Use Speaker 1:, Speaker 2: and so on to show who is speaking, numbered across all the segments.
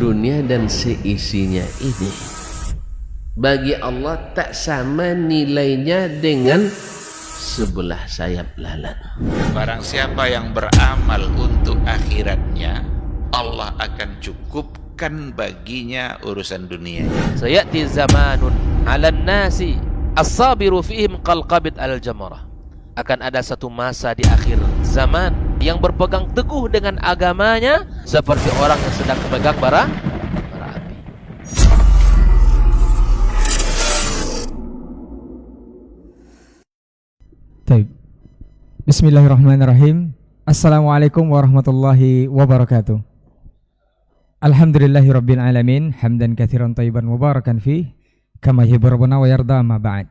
Speaker 1: dunia dan seisinya ini bagi Allah tak sama nilainya dengan sebelah sayap lalat.
Speaker 2: Barang siapa yang beramal untuk akhiratnya, Allah akan cukupkan baginya urusan dunia.
Speaker 3: Sayati zamanun 'alan nasi as-sabiru fihim qalqabit al-jamarah. Akan ada satu masa di akhir zaman yang berpegang teguh dengan agamanya seperti orang yang sedang memegang bara api.
Speaker 4: Baik. Bismillahirrahmanirrahim. Assalamualaikum warahmatullahi wabarakatuh. Alhamdulillahirabbil alamin, hamdan katsiran thayyiban mubarakan fi kama yuhibbu rabbuna wa yarda, ma ba'd.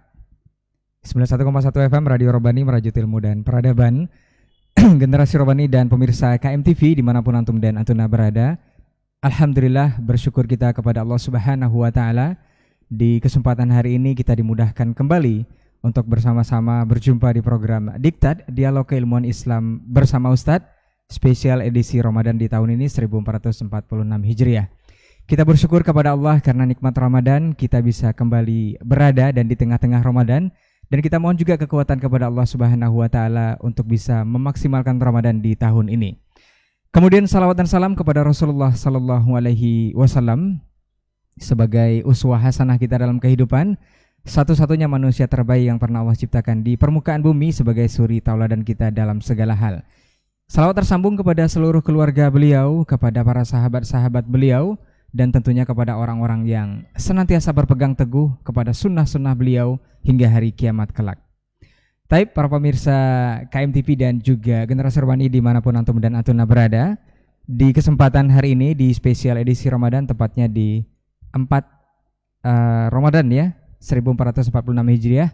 Speaker 4: 91,1 FM Radio Robani, merajut ilmu dan peradaban. Generasi Robani dan pemirsa KMTV dimanapun antum dan antuna berada, alhamdulillah bersyukur kita kepada Allah Subhanahu wa Ta'ala. Di kesempatan hari ini kita dimudahkan kembali untuk bersama-sama berjumpa di program Diktat, Dialog Keilmuan Islam bersama Ustadz, spesial edisi Ramadan di tahun ini 1446 Hijriah. Kita bersyukur kepada Allah karena nikmat Ramadan kita bisa kembali berada dan di tengah-tengah Ramadan. Dan kita mohon juga kekuatan kepada Allah Subhanahu wa Ta'ala untuk bisa memaksimalkan Ramadan di tahun ini. Kemudian salawat dan salam kepada Rasulullah Sallallahu Alaihi Wasallam sebagai uswah hasanah kita dalam kehidupan, satu-satunya manusia terbaik yang pernah Allah ciptakan di permukaan bumi sebagai suri tauladan kita dalam segala hal. Salawat tersambung kepada seluruh keluarga beliau, kepada para sahabat-sahabat beliau, dan tentunya kepada orang-orang yang senantiasa berpegang teguh kepada sunnah-sunnah beliau hingga hari kiamat kelak. Taib para pemirsa KMTV dan juga Generasi Robani dimanapun antum dan antuna berada, di kesempatan hari ini di spesial edisi Ramadan, tepatnya di 4 Ramadan ya, 1446 Hijriah,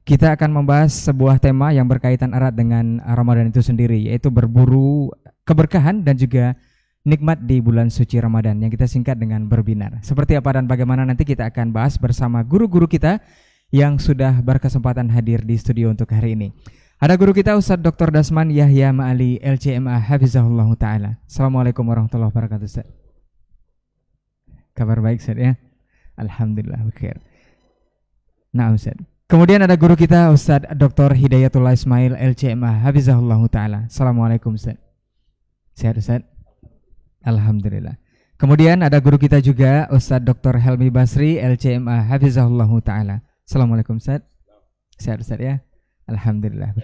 Speaker 4: kita akan membahas sebuah tema yang berkaitan erat dengan Ramadan itu sendiri, yaitu berburu keberkahan dan juga nikmat di bulan suci Ramadan yang kita singkat dengan berbinar. Seperti apa dan bagaimana nanti kita akan bahas bersama guru-guru kita yang sudah berkesempatan hadir di studio untuk hari ini. Ada guru kita Ustadz Dr. Dasman Yahya Ma'ali LCMA Hafizahullah Ta'ala. Assalamualaikum warahmatullahi wabarakatuh Ustadz. Kabar baik Ustadz ya? Alhamdulillah khair. Nah Ustadz. Kemudian ada guru kita Ustadz Dr. Hidayatullah Ismail LCMA Hafizahullah Ta'ala. Assalamualaikum Ustadz. Sehat Ustadz? Alhamdulillah. Kemudian ada guru kita juga Ustadz Dr. Helmi Basri LCMA Hafizahullah Ta'ala. Assalamualaikum Ustadz. Sehat Ustadz ya? Alhamdulillah.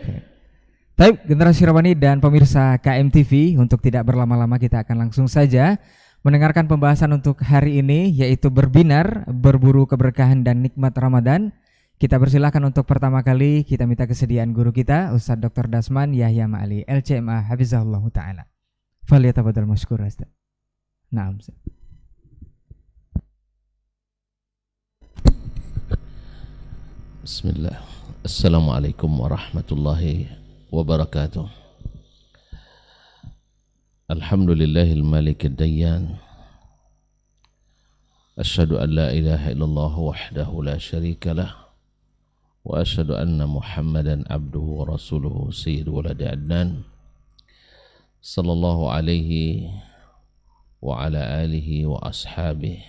Speaker 4: Baik, Generasi Robani dan pemirsa KMTV, untuk tidak berlama-lama kita akan langsung saja mendengarkan pembahasan untuk hari ini, yaitu berbinar, berburu keberkahan dan nikmat Ramadan. Kita persilahkan untuk pertama kali kita minta kesediaan guru kita Ustadz Dr. Dasman Yahya Ma'ali LCMA Hafizahullah Ta'ala. Faliyatafaddal mashkur Ustaz. Naam Ustaz.
Speaker 1: Bismillah. Assalamualaikum warahmatullahi wabarakatuh. Alhamdulillahil malikid dayyan. Asyhadu an la ilaha illallah wahdahu la syarika lah. Wa asyhadu anna Muhammadan abduhu wa rasuluhu sayyidul waladi adnan. Sallallahu alaihi wa ala alihi wa ashabihi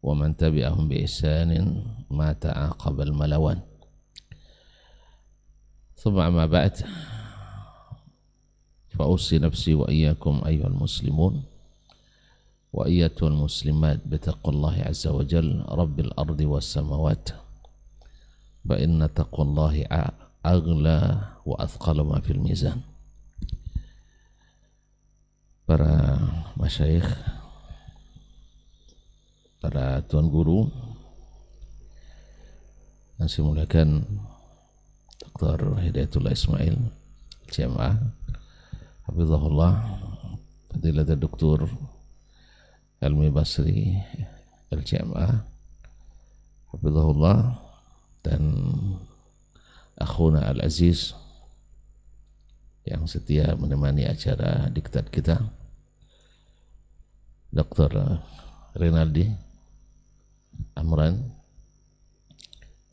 Speaker 1: wa man tabi'ahum bi ihsanin ma ta'aqabal malawan. Thumma amma ba'd, fa usi nafsi wa iyyakum ayyuhal muslimun wa iyyatul muslimat bi taqwallahi azza wa jalla rabbil ardi was samawat, fa inna taqwallahi aghla wa athqala ma fil mizan. Para masyayikh, para tuan guru yang saya muliakan, Dr. Hidayatullah Ismail CMA Hafizahullah, Fadilat Dr. Helmi Basri LCMA Hafizahullah, dan akhuna Al-Aziz yang setia menemani acara diktat kita, Dr. Rinaldi Amran,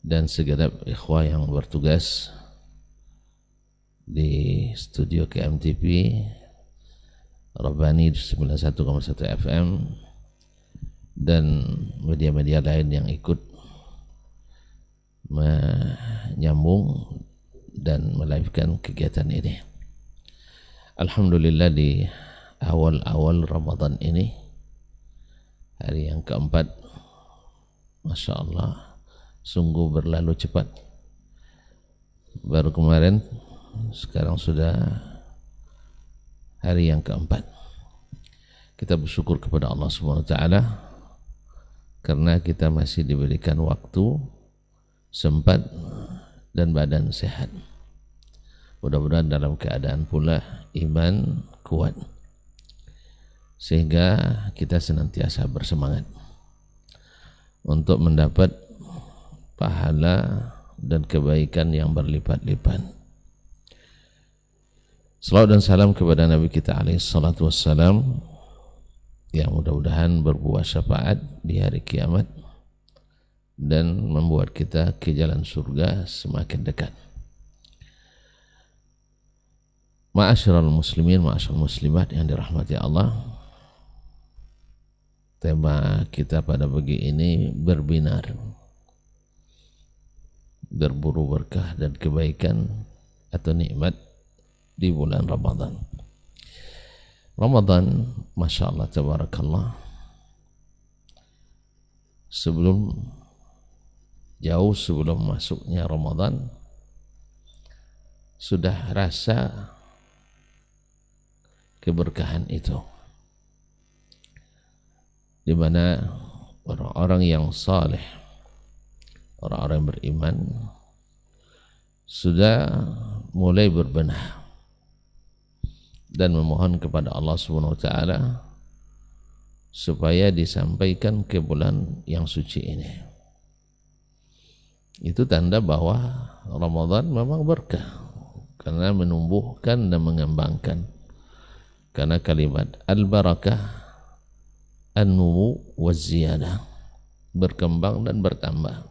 Speaker 1: dan segenap ikhwah yang bertugas di studio KMTV Rabbani 91,1 FM dan media-media lain yang ikut menyambung dan melivekan kegiatan ini. Alhamdulillah di awal-awal Ramadan ini, hari yang keempat, Masya Allah, sungguh berlalu cepat. Baru kemarin, sekarang sudah hari yang keempat. Kita bersyukur kepada Allah SWT karena kita masih diberikan waktu, sempat, dan badan sehat. Mudah-mudahan dalam keadaan pula iman kuat, sehingga kita senantiasa bersemangat untuk mendapat pahala dan kebaikan yang berlipat-lipat. Salawat dan salam kepada Nabi kita alaihi salatu wassalam, yang mudah-mudahan berbuah syafaat di hari kiamat dan membuat kita ke jalan surga semakin dekat. Ma'asyiral muslimin, ma'asyiral muslimat yang dirahmati Allah, tema kita pada pagi ini berbinar, berburu berkah dan kebaikan atau nikmat di bulan Ramadan. Ramadan, Masya Allah, Tabarakallah, jauh sebelum masuknya Ramadan, sudah rasa keberkahan itu, di mana orang-orang yang saleh, orang-orang yang beriman sudah mulai berbenah dan memohon kepada Allah SWT supaya disampaikan ke bulan yang suci ini. Itu tanda bahwa Ramadan memang berkah karena menumbuhkan dan mengembangkan. Karena kalimat al-barakah an-numu waz-ziyadah, berkembang dan bertambah.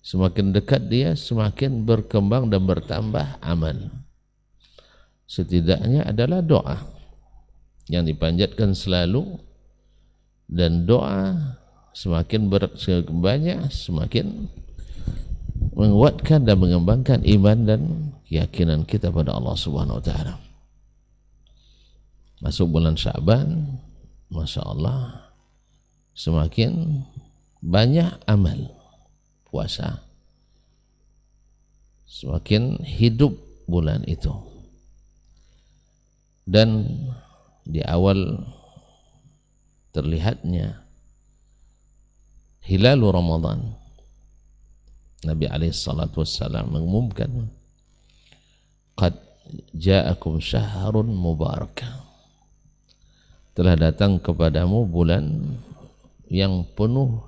Speaker 1: Semakin dekat dia, semakin berkembang dan bertambah amal. Setidaknya adalah doa yang dipanjatkan selalu, dan doa semakin banyak, semakin menguatkan dan mengembangkan iman dan keyakinan kita pada Allah Subhanahu wa Ta'ala. Masuk bulan Sya'ban, Masya Allah, semakin banyak amal puasa, semakin hidup bulan itu. Dan di awal terlihatnya hilalul Ramadan, Nabi SAW mengumumkan, qad ja'akum syahrun mubarak, telah datang kepadamu bulan yang penuh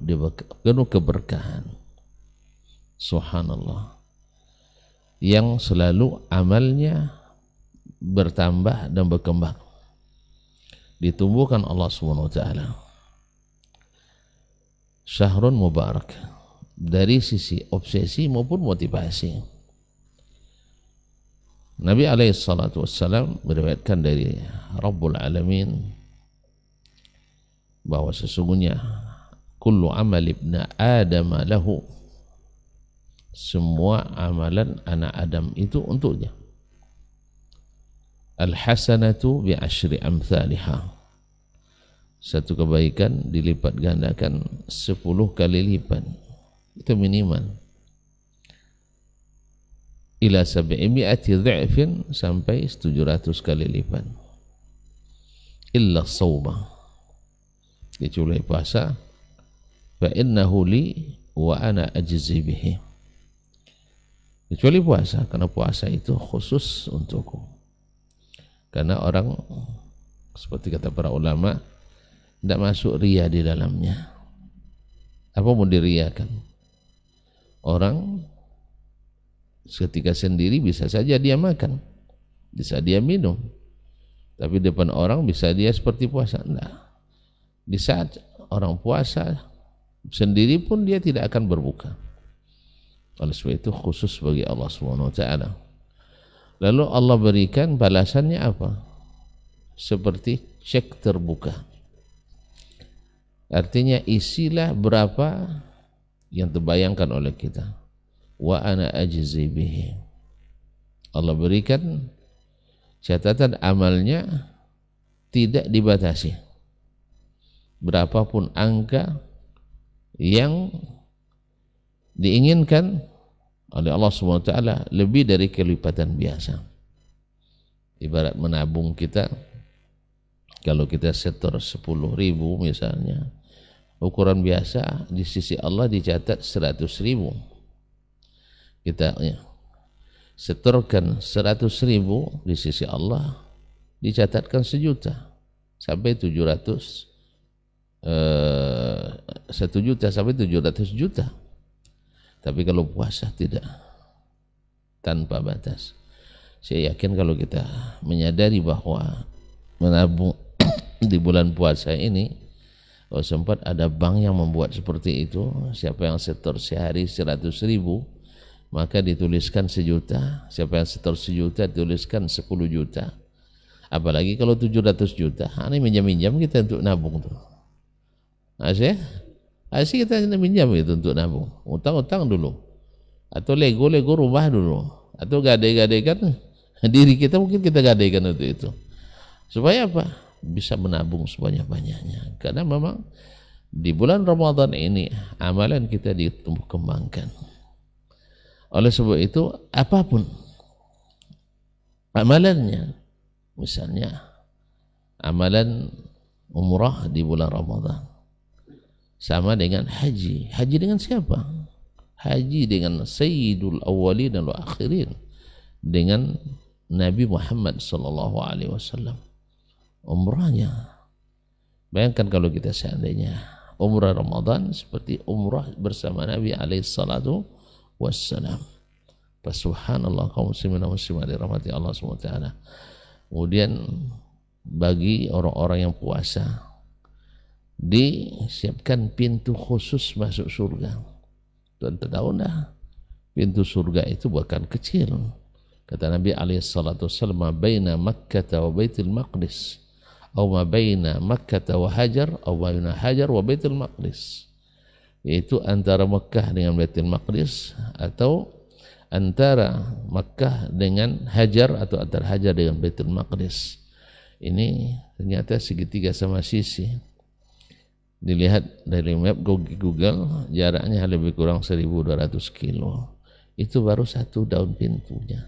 Speaker 1: keberkahan. Subhanallah, yang selalu amalnya bertambah dan berkembang, ditumbuhkan Allah SWT. Syahrun mubarak, dari sisi obsesi maupun motivasi. Nabi SAW meriwayatkan dari Rabbul Alamin bahwa sesungguhnya kullu amal ibna Adam lahu, semua amalan anak Adam itu untuknya. Al-hasanatu bi asyri amthaliha, satu kebaikan dilipat gandakan 10 kali lipat, itu minimal. Ila 700 dha'fin, sampai 700 kali lipat. Illa shawma, kecuali puasa, fa innahu li wa ana ajzi bihi, kecuali puasa, karena puasa itu khusus untukku. Karena orang, seperti kata para ulama, tidak masuk ria di dalamnya. Apa mau diriakan? Orang ketika sendiri bisa saja dia makan, bisa dia minum, tapi depan orang bisa dia seperti puasa. Tidak. Di saat orang puasa sendiri pun dia tidak akan berbuka. Oleh sebab itu khusus bagi Allah SWT. Lalu Allah berikan balasannya apa? Seperti cek terbuka. Artinya isilah berapa yang terbayangkan oleh kita. Wa ana ajzi bihi. Allah berikan catatan amalnya tidak dibatasi. Berapapun angka yang diinginkan oleh Allah SWT lebih dari kelipatan biasa. Ibarat menabung kita, kalau kita setor 10.000 misalnya, ukuran biasa di sisi Allah dicatat 100.000. Kita setorkan 100.000 di sisi Allah dicatatkan 1 juta sampai 700 1 juta sampai 700 juta. Tapi kalau puasa tidak, tanpa batas. Saya yakin kalau kita menyadari bahwa menabung di bulan puasa ini, kalau sempat ada bank yang membuat seperti itu, siapa yang setor sehari 100.000 maka dituliskan 1 juta, siapa yang setor 1 juta dituliskan 10 juta. Apalagi kalau 700 juta, ini minjam-minjam kita untuk nabung tuh. Asih kita minjam itu untuk nabung, utang-utang dulu, atau lego rumah dulu, atau gadai-gadaikan diri kita, mungkin kita gadaikan untuk itu. Supaya apa? Bisa menabung sebanyak-banyaknya. Karena memang di bulan Ramadan ini amalan kita ditumbuh kembangkan. Oleh sebab itu apapun amalannya, misalnya amalan umrah di bulan Ramadan sama dengan haji. Haji dengan siapa? Haji dengan Sayyidul Awwalin wal Akhirin, dengan Nabi Muhammad sallallahu alaihi wasallam. Umrahnya, bayangkan kalau kita seandainya umrah Ramadan seperti umrah bersama Nabi alaihi salatu wassalam. Subhanallah, kaum muslimin dan muslimat dirahmati Allah SWT. Kemudian bagi orang-orang yang puasa disiapkan pintu khusus masuk surga. Tuan tahu dah, pintu surga itu bukan kecil. Kata Nabi alaihi salatu wassalam, ma baina Makkah wa Baitul Maqdis, atau ma baina Makkah wa Hajar, atau baina Hajar wa Baitul Maqdis. Yaitu antara Makkah dengan Baitul Maqdis, atau antara Makkah dengan Hajar, atau antara Hajar dengan Baitul Maqdis. Ini ternyata segitiga sama sisi. Dilihat dari map Google, jaraknya lebih kurang 1.200 kilo. Itu baru 1 daun pintunya.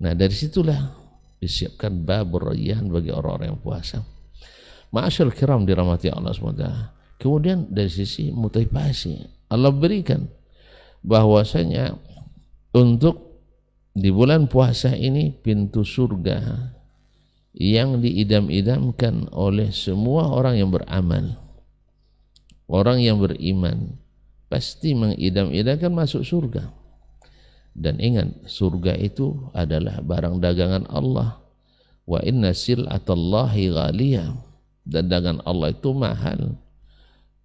Speaker 1: Nah, dari situlah disiapkan babur rayyan bagi orang-orang yang puasa. Ma'asyal kiram dirahmati Allah SWT. Kemudian dari sisi motivasi, Allah berikan bahwasanya untuk di bulan puasa ini pintu surga yang diidam-idamkan oleh semua orang yang beramal, orang yang beriman, pasti mengidam-idamkan masuk surga. Dan ingat, surga itu adalah barang dagangan Allah. Wa inna sil'atallahi ghaliyah. Dan dagangan Allah itu mahal.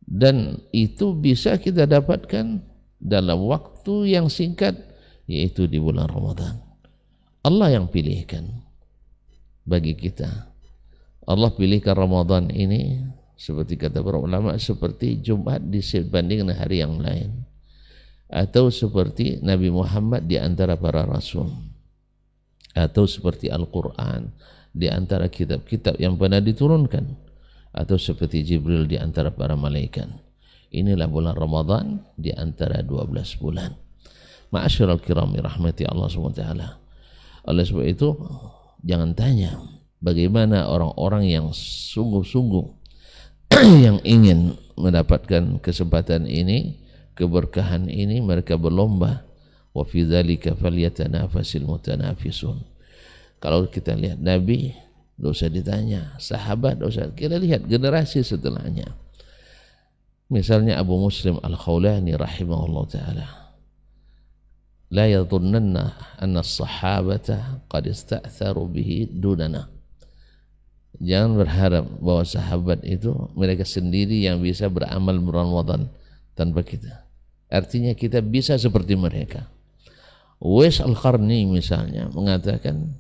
Speaker 1: Dan itu bisa kita dapatkan dalam waktu yang singkat, yaitu di bulan Ramadan. Allah yang pilihkan bagi kita. Allah pilihkan Ramadan ini, seperti kata para ulama, seperti Jumat dibandingkan hari yang lain, atau seperti Nabi Muhammad di antara para rasul, atau seperti Al-Quran di antara kitab-kitab yang pernah diturunkan, atau seperti Jibril di antara para malaikat. Inilah bulan Ramadan di antara 12 bulan. Ma'asyiral kirami rahmati Allah SWT. Oleh sebab itu, jangan tanya bagaimana orang-orang yang sungguh-sungguh yang ingin mendapatkan kesempatan ini, keberkahan ini, mereka berlomba. Wa fi dzalika falyatanafasil mutanafisun. Kalau kita lihat Nabi, tidak usah ditanya, sahabat tidak usah, kita lihat generasi setelahnya. Misalnya Abu Muslim Al-Khawlani rahimahullah ta'ala, la yadhunnanna anna as-sahabata qad ista'tharu bihi dunana. Jangan berharap bahwa sahabat itu mereka sendiri yang bisa beramal bulan Ramadan tanpa kita. Artinya kita bisa seperti mereka. Uwais Al-Qarni misalnya mengatakan,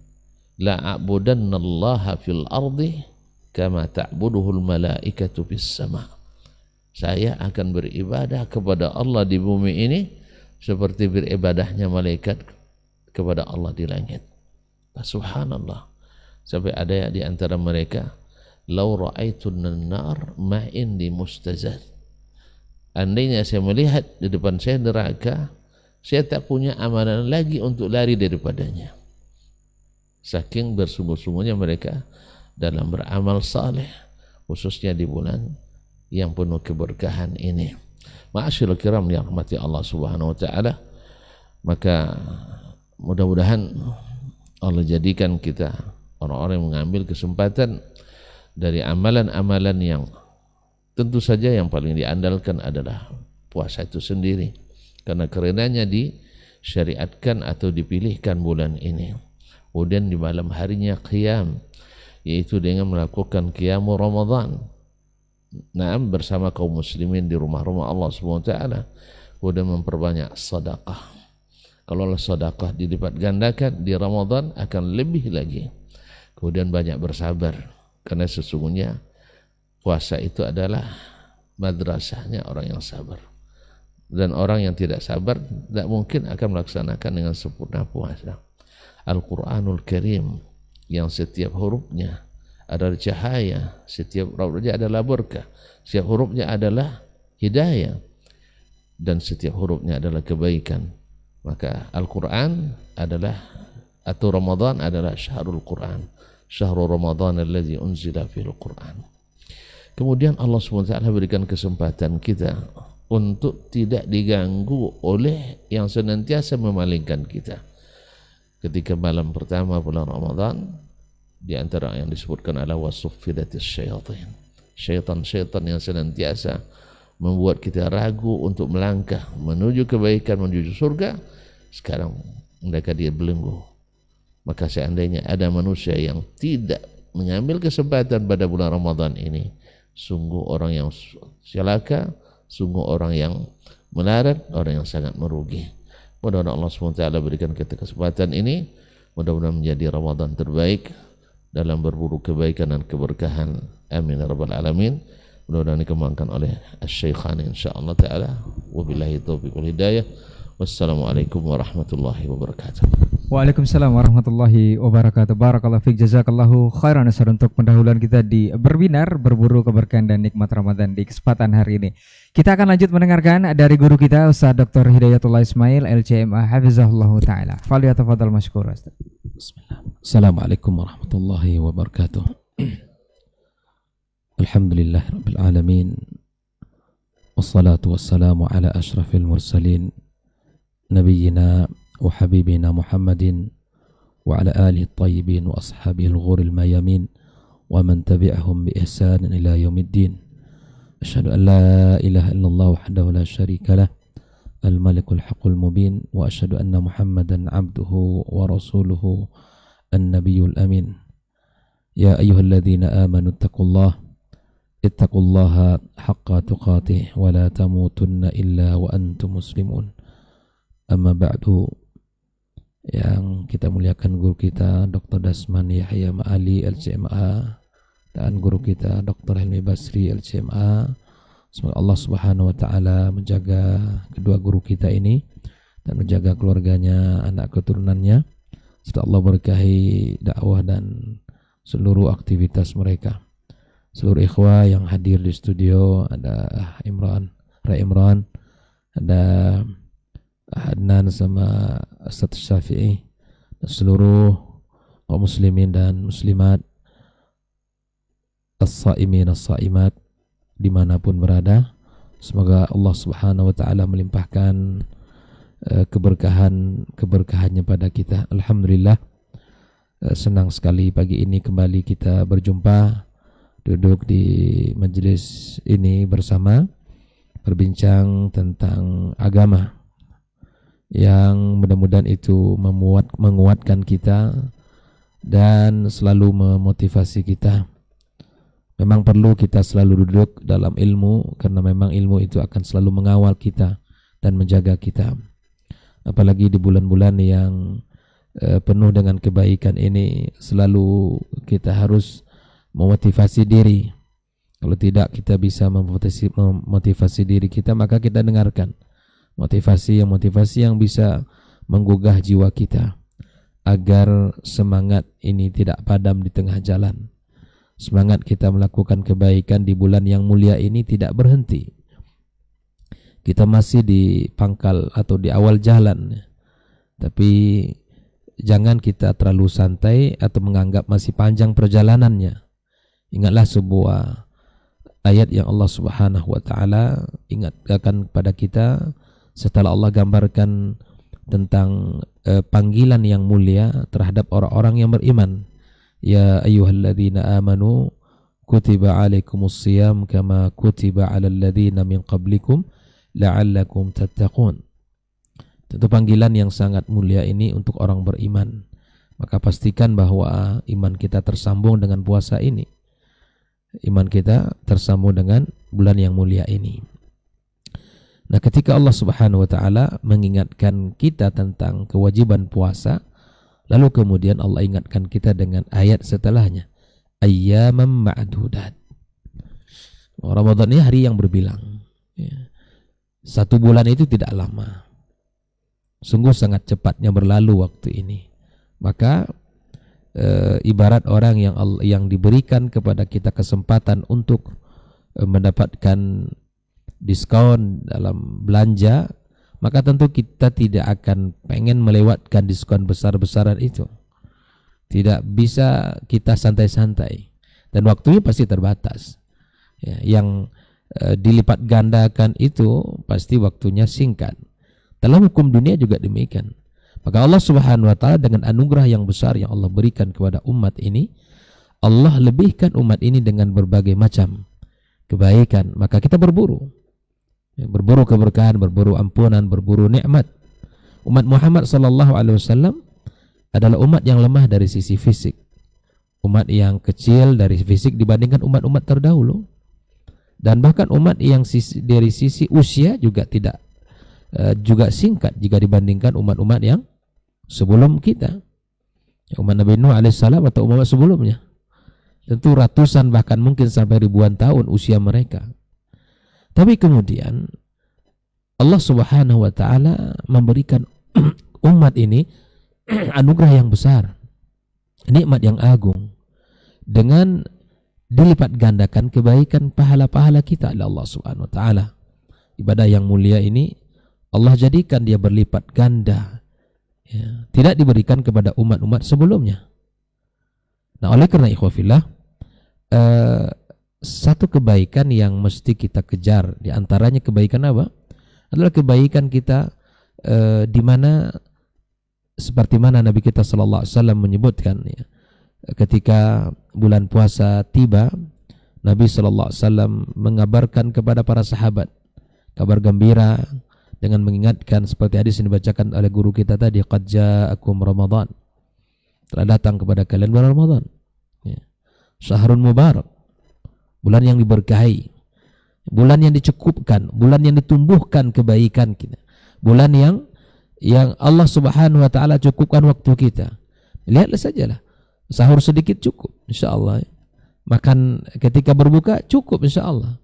Speaker 1: la a'budannallaha fil ardi kama ta'buduhul malaikatu fis sama. saya akan beribadah kepada Allah di bumi ini seperti beribadahnya malaikat kepada Allah di langit. Subhanallah. Sampai ada di antara mereka, lau ra'aitun nar ma indi mustazad. Andainya saya melihat di depan saya neraka, saya tak punya amalan lagi untuk lari daripadanya. Saking bersungguh-sungguhnya mereka dalam beramal saleh, khususnya di bulan yang penuh keberkahan ini. Ma'asyiral kiram yang rahmati Allah Subhanahu wa taala, maka mudah-mudahan Allah jadikan kita orang-orang yang mengambil kesempatan dari amalan-amalan yang tentu saja yang paling diandalkan adalah puasa itu sendiri, karena karenanya disyariatkan atau dipilihkan bulan ini. Kemudian di malam harinya qiyam, yaitu dengan melakukan qiyamul Ramadan. Naam, bersama kaum muslimin di rumah-rumah Allah SWT. Kemudian memperbanyak sedekah. Kalau sedekah dilipat gandakan di Ramadan akan lebih lagi. Kemudian banyak bersabar, karena sesungguhnya puasa itu adalah madrasahnya orang yang sabar. Dan orang yang tidak sabar tidak mungkin akan melaksanakan dengan sempurna puasa. Al-Quranul Karim yang setiap hurufnya adalah cahaya, setiap hurufnya adalah berkah, setiap hurufnya adalah hidayah, dan setiap hurufnya adalah kebaikan. Maka Al-Quran adalah, atau Ramadan adalah syahrul Quran, syahrul Ramadan alladzi unzila fil Quran. Kemudian Allah SWT berikan kesempatan kita untuk tidak diganggu oleh yang senantiasa memalingkan kita. Ketika malam pertama bulan Ramadan, di antara yang disebutkan adalah wasuffidatis syaitan. Syaitan-syaitan yang senantiasa membuat kita ragu untuk melangkah menuju kebaikan, menuju surga, sekarang mereka dia belenggu. Maka seandainya ada manusia yang tidak mengambil kesempatan pada bulan Ramadan ini, sungguh orang yang celaka, sungguh orang yang melarat, orang yang sangat merugi. Mudah-mudahan Allah SWT berikan kita kesempatan ini, mudah-mudahan menjadi Ramadan terbaik dalam berburu kebaikan dan keberkahan. Amin ya rabbal alamin. Mudah-mudahan dikembangkan oleh Asy-Syaikhan insyaallah taala. Wabillahi taufiq wal hidayah. Wassalamualaikum warahmatullahi wabarakatuh.
Speaker 4: Waalaikumsalam warahmatullahi wabarakatuh. Barakallahu fiik, jazakallahu khairan Ustaz untuk pendahuluan kita di berbinar, berburu keberkahan dan nikmat Ramadan di kesempatan hari ini. Kita akan lanjut mendengarkan dari guru kita Ustaz Dr. Hidayatullah Ismail LCMA hafizahullah taala. Falyatafadhal mashkur Ustaz.
Speaker 5: Bismillah. Assalamualaikum warahmatullahi wabarakatuh. Alhamdulillahirabbil alamin. Wassalatu wassalamu ala asyrafil mursalin nabiyyina wa habibina Muhammadin wa ala alihi at-tayyibin wa ashabihi al-ghuril mayamin wa man tabi'ahum bi ihsan ila yaumiddin. Asyhadu an la ilaha illallah wahdahu la syarika lah al-malikul haqqul mubin wa asyhadu anna Muhammadan abduhu wa rasuluhu an-nabiyul amin. Ya ayyuhalladzina amanu ittaqullaha haqqa tuqatih wa la tamutunna illa wa antum muslimun. Amma ba'du, yang kita muliakan guru kita Dr. Dasman Yahya Ma'ali LCMA dan guru kita Dr. Helmi Basri LCMA. Semoga Allah Subhanahu wa taala menjaga kedua guru kita ini dan menjaga keluarganya, anak keturunannya, serta Allah berkahi dakwah dan seluruh aktivitas mereka. Seluruh ikhwah yang hadir di studio, ada Ray Imran, ada Adnan sama Ustaz Syafi'i, dan seluruh kaum muslimin dan muslimat, as-saimin as-saimat dimanapun berada. Semoga Allah Subhanahu wa taala melimpahkan keberkahannya pada kita. Alhamdulillah, senang sekali pagi ini kembali kita berjumpa, duduk di majelis ini bersama, berbincang tentang agama yang mudah-mudahan itu menguatkan kita dan selalu memotivasi kita. Memang perlu kita selalu duduk dalam ilmu, karena memang ilmu itu akan selalu mengawal kita dan menjaga kita. Apalagi di bulan-bulan yang penuh dengan kebaikan ini, selalu kita harus memotivasi diri Kalau tidak kita bisa memotivasi diri kita, maka kita dengarkan motivasi yang bisa menggugah jiwa kita agar semangat ini tidak padam di tengah jalan. Semangat kita melakukan kebaikan di bulan yang mulia ini tidak berhenti. Kita masih di pangkal atau di awal jalan, tapi jangan kita terlalu santai atau menganggap masih panjang perjalanannya. Ingatlah sebuah ayat yang Allah Subhanahu wa taala ingatkan kepada kita setelah Allah gambarkan tentang panggilan yang mulia terhadap orang-orang yang beriman. Ya ayyuhalladzina amanu kutiba alaikumusiyam kama kutiba alal ladzina min qablikum la'allakum tattaqun. Tentu panggilan yang sangat mulia ini untuk orang beriman. Maka pastikan bahwa iman kita tersambung dengan puasa ini. Iman kita tersambung dengan bulan yang mulia ini. Nah, ketika Allah Subhanahu wa taala mengingatkan kita tentang kewajiban puasa, lalu kemudian Allah ingatkan kita dengan ayat setelahnya, ayyamam ma'dudat. Ramadan ini hari yang berbilang. Satu bulan itu tidak lama. Sungguh sangat cepatnya berlalu waktu ini. Maka ibarat orang yang diberikan kepada kita kesempatan untuk mendapatkan diskon dalam belanja, maka tentu kita tidak akan pengen melewatkan diskon besar-besaran itu. Tidak bisa kita santai-santai, dan waktunya pasti terbatas. Ya, yang dilipat gandakan itu pasti waktunya singkat. Dalam hukum dunia juga demikian. Maka Allah Subhanahu wa taala dengan anugerah yang besar yang Allah berikan kepada umat ini, Allah lebihkan umat ini dengan berbagai macam kebaikan. Maka kita berburu keberkahan, berburu ampunan, berburu nikmat. Umat Muhammad sallallahu alaihi wasallam adalah umat yang lemah dari sisi fisik, umat yang kecil dari fisik dibandingkan umat-umat terdahulu, dan bahkan umat yang dari sisi usia juga tidak juga singkat jika dibandingkan umat-umat yang sebelum kita, umat Nabi Nuh alaihissalam atau umat sebelumnya. Tentu ratusan bahkan mungkin sampai ribuan tahun usia mereka. Tapi kemudian Allah Subhanahu wa taala memberikan umat ini anugerah yang besar, nikmat yang agung, dengan dilipat gandakan kebaikan pahala-pahala kita oleh Allah Subhanahu wa taala. Ibadah yang mulia ini Allah jadikan dia berlipat ganda, ya, tidak diberikan kepada umat-umat sebelumnya. Nah, oleh karena ikhwafillah, satu kebaikan yang mesti kita kejar, di antaranya kebaikan apa? Adalah kebaikan kita di mana seperti mana Nabi kita sallallahu alaihi wasallam menyebutkan, ya, ketika bulan puasa tiba, Nabi sallallahu alaihi wasallam mengabarkan kepada para sahabat kabar gembira dengan mengingatkan seperti hadis yang dibacakan oleh guru kita tadi, qad ja'akum Ramadan, telah datang kepada kalian bulan Ramadan, ya. Syahrun mubarak, bulan yang diberkahi, bulan yang dicukupkan, bulan yang ditumbuhkan kebaikan kita, bulan yang Allah Subhanahu wa taala cukupkan waktu kita. Lihatlah sajalah, sahur sedikit cukup insyaallah, makan ketika berbuka cukup insyaallah,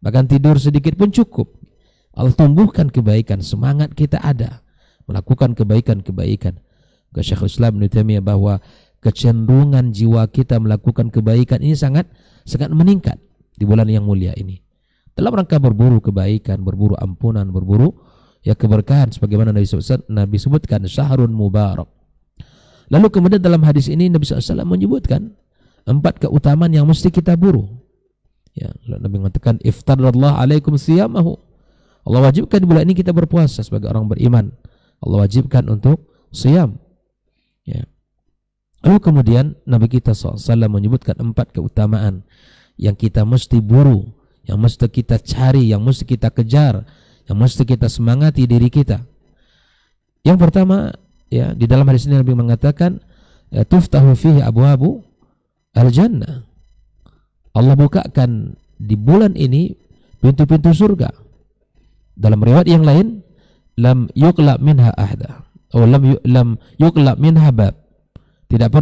Speaker 5: bahkan tidur sedikit pun cukup. Allah tumbuhkan kebaikan, semangat kita ada melakukan kebaikan-kebaikan. Syekhul Islam Ibnu Taimiyah bahwa kecenderungan jiwa kita melakukan kebaikan ini sangat meningkat di bulan yang mulia ini, dalam rangka berburu kebaikan, berburu ampunan, berburu ya keberkahan, sebagaimana Nabi sebutkan syahrun mubarak. Lalu kemudian dalam hadis ini Nabi SAW menyebutkan 4 keutamaan yang mesti kita buru. Ya, Nabi mengatakan iftaradallahu alaikum siyamahu. Allah wajibkan di bulan ini kita berpuasa sebagai orang beriman. Allah wajibkan untuk siyam. Ya. Lalu kemudian Nabi kita SAW menyebutkan 4 keutamaan yang kita mesti buru, yang mesti kita cari, yang mesti kita kejar, yang mesti kita semangati diri kita. Yang pertama, ya, di dalam hadis ini Nabi mengatakan tuftahu fihi abwabu al-jannah. Allah bukakan di bulan ini pintu-pintu surga. Dalam riwayat yang lain, lam yuqla minha ahda, atau lam yuqla minha bab. Tidak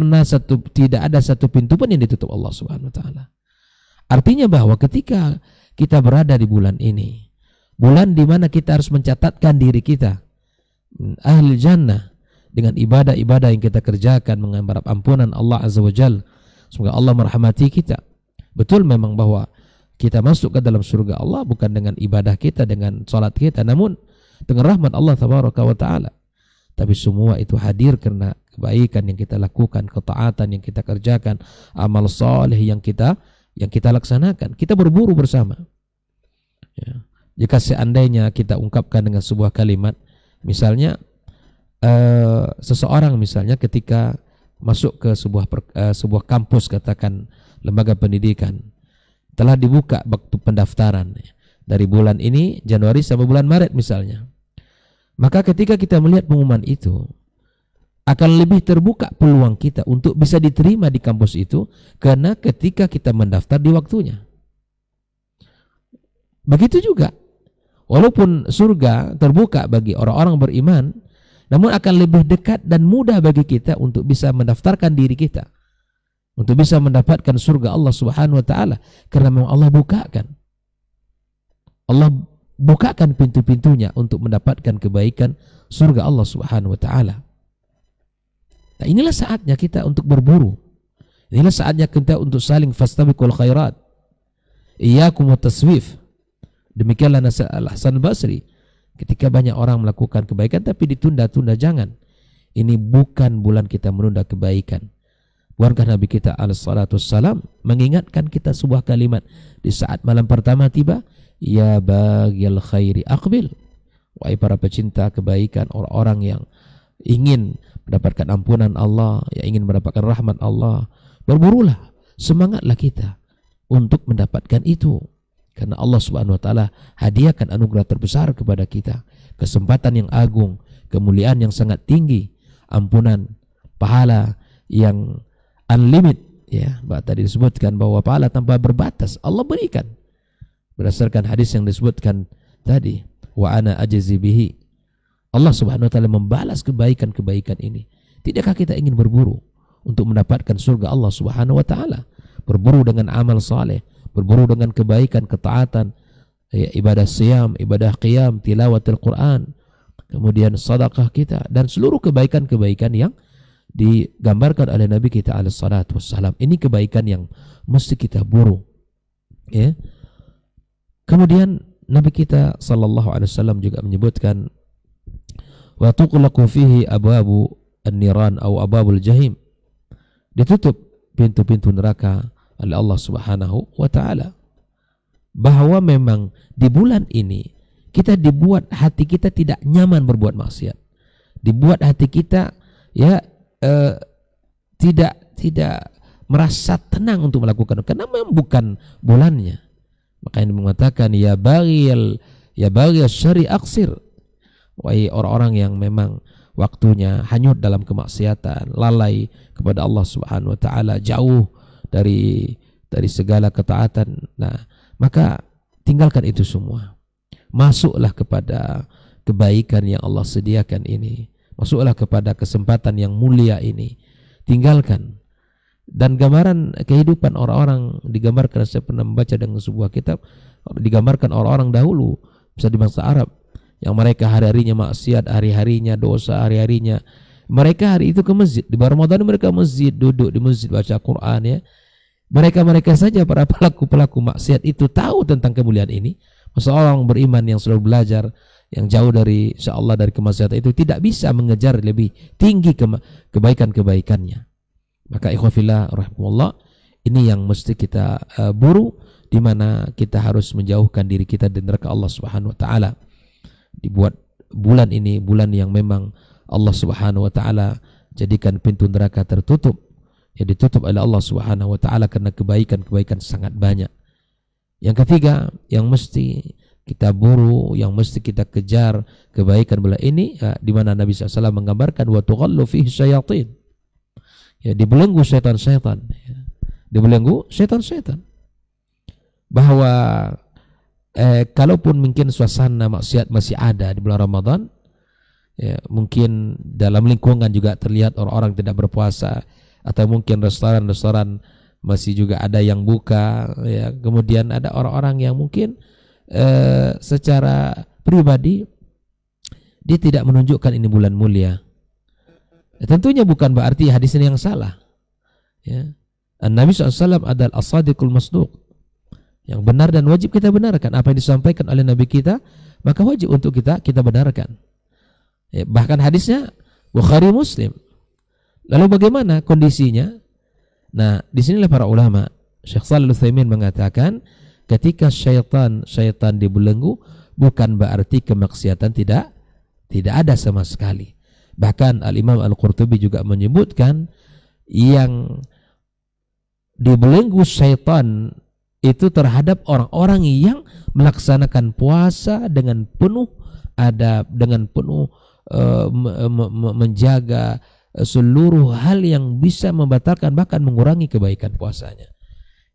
Speaker 5: ada satu pintu pun yang ditutup Allah Subhanahu wa taala. Artinya bahwa ketika kita berada di bulan ini, bulan di mana kita harus mencatatkan diri kita ahli jannah dengan ibadah-ibadah yang kita kerjakan, mengharap ampunan Allah Azza wa Jalla, semoga Allah merahmati kita. Betul memang bahwa kita masuk ke dalam surga Allah bukan dengan ibadah kita, dengan salat kita, namun dengan rahmat Allah tabaraka wa ta'ala. Tapi semua itu hadir karena kebaikan yang kita lakukan, ketaatan yang kita kerjakan, amal saleh yang kita laksanakan. Kita berburu bersama. Ya. Jika seandainya kita ungkapkan dengan sebuah kalimat, misalnya seseorang misalnya ketika masuk ke sebuah kampus, katakan lembaga pendidikan, telah dibuka waktu pendaftaran dari bulan ini Januari sampai bulan Maret misalnya. Maka ketika kita melihat pengumuman itu, akan lebih terbuka peluang kita untuk bisa diterima di kampus itu karena ketika kita mendaftar di waktunya. Begitu juga, walaupun surga terbuka bagi orang-orang beriman, namun akan lebih dekat dan mudah bagi kita untuk bisa mendaftarkan diri kita, untuk bisa mendapatkan surga Allah Subhanahu wa ta'ala, karena memang Allah bukakan pintu-pintunya untuk mendapatkan kebaikan surga Allah Subhanahu wa ta'ala. Nah, inilah saatnya kita untuk berburu. Inilah saatnya kita untuk saling fastabiqul khairat. Iyyakum wataswif. Demikianlah Al-Hasan Basri. Ketika banyak orang melakukan kebaikan tapi ditunda-tunda, jangan. Ini bukan bulan kita menunda kebaikan. Bukankah Nabi kita alaihissalatu wassalam mengingatkan kita sebuah kalimat di saat malam pertama tiba? Ya baghil khairi aqbil. Wahai para pecinta kebaikan, orang-orang yang ingin mendapatkan ampunan Allah, yang ingin mendapatkan rahmat Allah, berburulah, semangatlah kita untuk mendapatkan itu. Karena Allah Subhanahu wa ta'ala hadiahkan anugerah terbesar kepada kita, kesempatan yang agung, kemuliaan yang sangat tinggi, ampunan, pahala yang unlimited, ya. Tadi disebutkan bahwa pahala tanpa berbatas Allah berikan. Berdasarkan hadis yang disebutkan tadi, wa ana ajzi bihi. Allah Subhanahu wa ta'ala membalas kebaikan-kebaikan ini. Tidakkah kita ingin berburu untuk mendapatkan surga Allah Subhanahu wa ta'ala? Berburu dengan amal saleh, berburu dengan kebaikan, ketaatan, ya, ibadah siyam, ibadah qiyam, tilawatul Quran, kemudian sedekah kita, dan seluruh kebaikan-kebaikan yang digambarkan oleh Nabi kita alaihi salatu wassalam. Ini kebaikan yang mesti kita buru, ya. Kemudian Nabi kita sallallahu alaihi wasallam juga menyebutkan wa tuqlaqu fihi abwabu an-niran atau abwabul jahim. Ditutup pintu-pintu neraka oleh Allah Subhanahu wa ta'ala. Bahwa memang di bulan ini kita dibuat hati kita tidak nyaman berbuat maksiat. Dibuat hati kita tidak merasa tenang untuk melakukan, karena memang bukan bulannya. Makanya mengatakan ya baghil syari aqsir. Wahai orang-orang yang memang waktunya hanyut dalam kemaksiatan, lalai kepada Allah Subhanahu wa ta'ala, jauh dari segala ketaatan. Nah, maka tinggalkan itu semua. Masuklah kepada kebaikan yang Allah sediakan ini. Masuklah kepada kesempatan yang mulia ini. Tinggalkan. Dan gambaran kehidupan orang-orang digambarkan, saya pernah membaca dengan sebuah kitab, digambarkan orang-orang dahulu, bisa di bangsa Arab, yang mereka hari-harinya maksiat, hari-harinya dosa, hari-harinya mereka hari itu ke masjid. Di bulan Ramadan mereka masjid, duduk di masjid baca Quran, ya. Mereka saja para pelaku maksiat itu tahu tentang kemuliaan ini. Masa orang beriman yang selalu belajar, yang jauh dari insyaallah dari kemaksiatan itu tidak bisa mengejar lebih tinggi kebaikan-kebaikannya. Maka ikhwafillah rahimahullah, ini yang mesti kita buru, di mana kita harus menjauhkan diri kita dari neraka Allah Subhanahu wa ta'ala. Dibuat bulan ini bulan yang memang Allah Subhanahu wa ta'ala jadikan pintu neraka tertutup, ya, ditutup oleh Allah Subhanahu wa ta'ala karena kebaikan-kebaikan sangat banyak. Yang ketiga yang mesti kita buru, yang mesti kita kejar kebaikan bulan ini, ya, di mana Nabi SAW menggambarkan wa tughallu fihi syayatin, ya, dibelenggu syaitan-syaitan, ya. Dibelenggu syaitan-syaitan. Bahwa kalaupun mungkin suasana maksiat masih ada di bulan Ramadan, ya, mungkin dalam lingkungan juga terlihat orang-orang tidak berpuasa, atau mungkin restoran-restoran masih juga ada yang buka, ya. Kemudian ada orang-orang yang mungkin secara pribadi dia tidak menunjukkan ini bulan mulia. Tentunya bukan berarti hadis ini yang salah, ya. Nabi SAW adalah as-sadiqul masduq, yang benar dan wajib kita benarkan. Apa yang disampaikan oleh Nabi kita, maka wajib untuk kita benarkan, ya. Bahkan hadisnya Bukhari Muslim. Lalu bagaimana kondisinya? Nah, di sinilah para ulama, Syekh Shalih Al-Utsaimin mengatakan, ketika syaitan dibelenggu, bukan berarti kemaksiatan tidak ada sama sekali. Bahkan Al-Imam Al-Qurtubi juga menyebutkan yang dibelenggu syaitan itu terhadap orang-orang yang melaksanakan puasa dengan penuh adab, dengan penuh menjaga seluruh hal yang bisa membatalkan bahkan mengurangi kebaikan puasanya.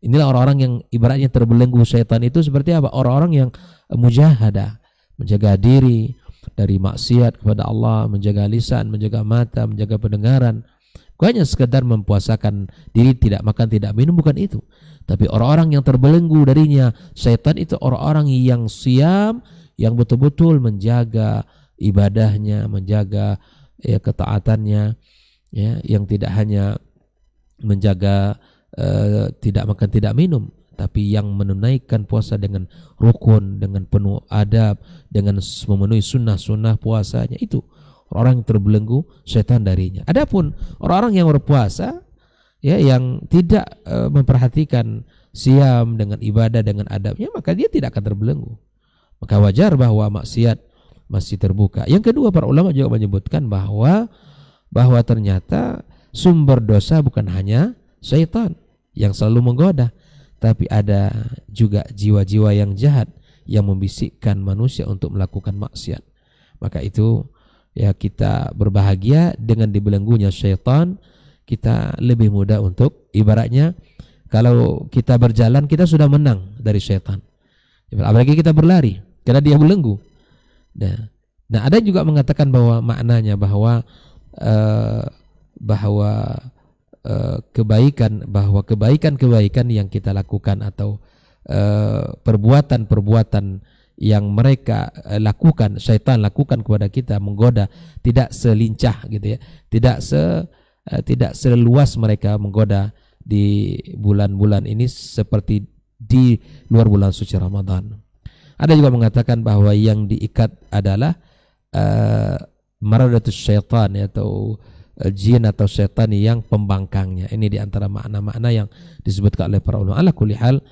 Speaker 5: Inilah orang-orang yang ibaratnya terbelenggu syaitan itu seperti apa? Orang-orang yang mujahadah, menjaga diri dari maksiat kepada Allah, menjaga lisan, menjaga mata, menjaga pendengaran. Bukannya sekedar mempuasakan diri, tidak makan, tidak minum, bukan itu. Tapi orang-orang yang terbelenggu darinya syaitan itu orang-orang yang siam, yang betul-betul menjaga ibadahnya, menjaga ketaatannya, ya, yang tidak hanya menjaga tidak makan tidak minum, tapi yang menunaikan puasa dengan rukun, dengan penuh adab, dengan memenuhi sunnah-sunnah puasanya. Itu orang yang terbelenggu setan darinya. Adapun orang-orang yang berpuasa, ya, yang tidak memperhatikan siam dengan ibadah, dengan adabnya, maka dia tidak akan terbelenggu. Maka wajar bahwa maksiat masih terbuka. Yang kedua, para ulama juga menyebutkan bahwa ternyata sumber dosa bukan hanya syaitan yang selalu menggoda, tapi ada juga jiwa-jiwa yang jahat yang membisikkan manusia untuk melakukan maksiat. Maka itu, ya, kita berbahagia dengan dibelenggunya syaitan. Kita lebih mudah untuk, ibaratnya kalau kita berjalan kita sudah menang dari syaitan, apalagi kita berlari karena dia belenggu. Nah, ada juga mengatakan bahwa maknanya bahwa kebaikan yang kita lakukan atau perbuatan-perbuatan yang mereka lakukan, syaitan lakukan kepada kita, menggoda, tidak selincah gitu ya, tidak seluas mereka menggoda di bulan-bulan ini seperti di luar bulan suci Ramadan. Ada juga mengatakan bahwa yang diikat adalah maradatus syaitan, atau jin atau syaitan yang pembangkangnya. Ini diantara makna-makna yang disebutkan oleh para ulama. Ala kulli hal,